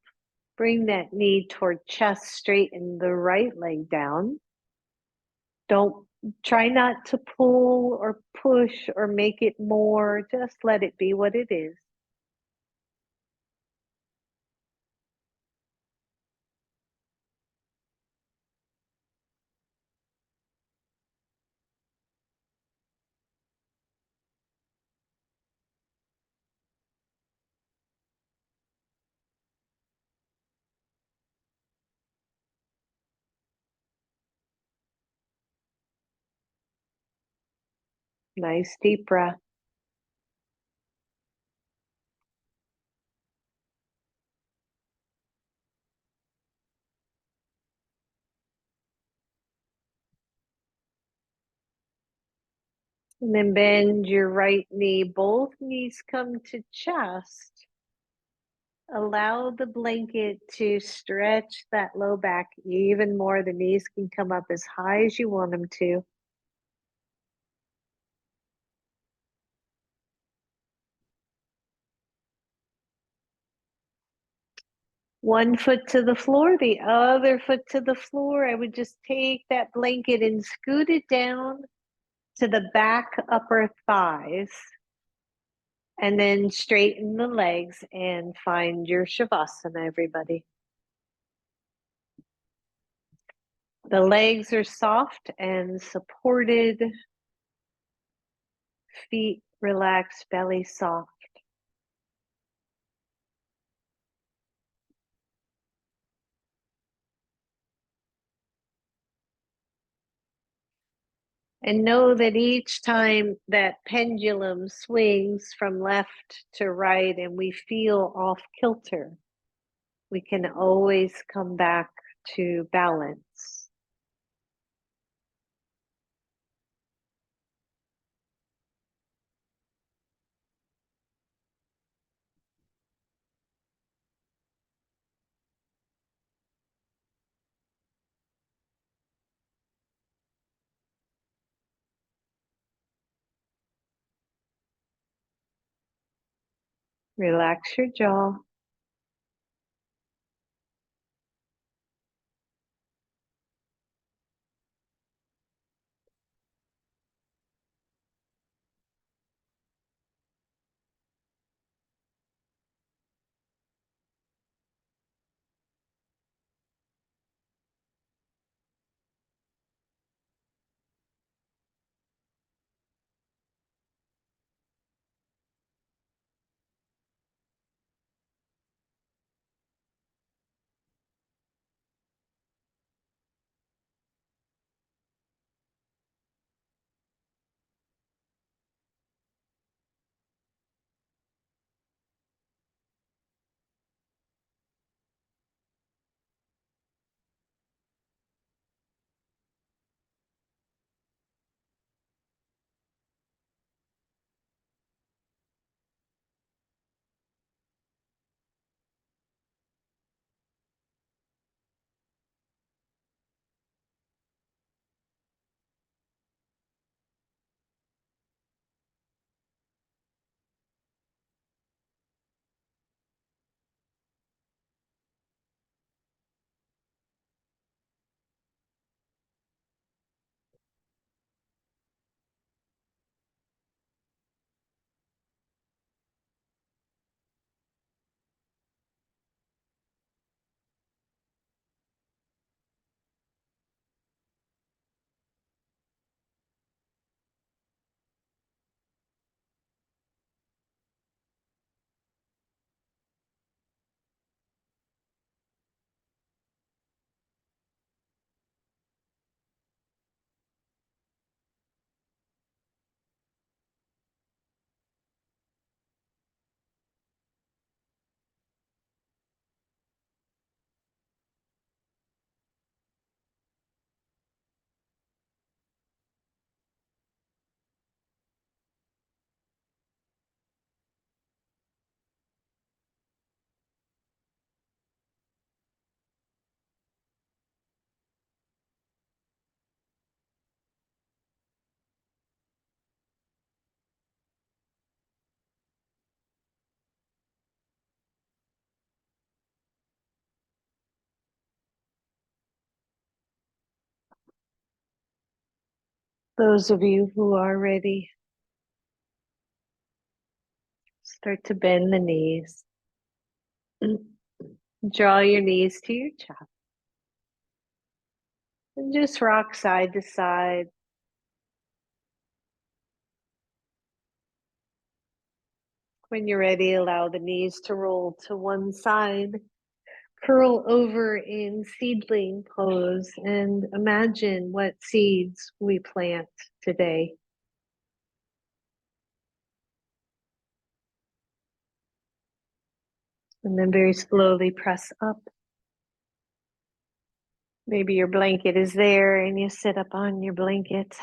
Bring that knee toward chest, straighten the right leg down. Don't try not to pull or push or make it more. Just let it be what it is. Nice deep breath. And then bend your right knee. Both knees come to chest. Allow the blanket to stretch that low back even more. The knees can come up as high as you want them to. One foot to the floor, the other foot to the floor. I would just take that blanket and scoot it down to the back upper thighs. And then straighten the legs and find your Shavasana, everybody. The legs are soft and supported. Feet relaxed, belly soft. And know that each time that pendulum swings from left to right and we feel off kilter, we can always come back to balance. Relax your jaw. Those of you who are ready, start to bend the knees. Draw your knees to your chest and just rock side to side. When you're ready, allow the knees to roll to one side. Curl over in seedling pose and imagine what seeds we plant today. And then very slowly press up. Maybe your blanket is there and you sit up on your blanket.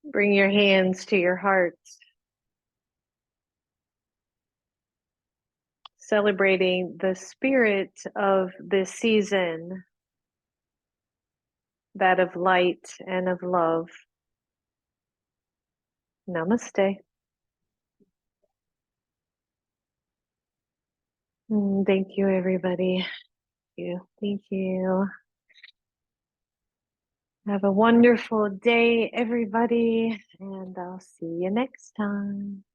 Bring your hands to your heart, celebrating the spirit of this season, that of light and of love. Namaste. Thank you, everybody. Thank you. Have a wonderful day, everybody, and I'll see you next time.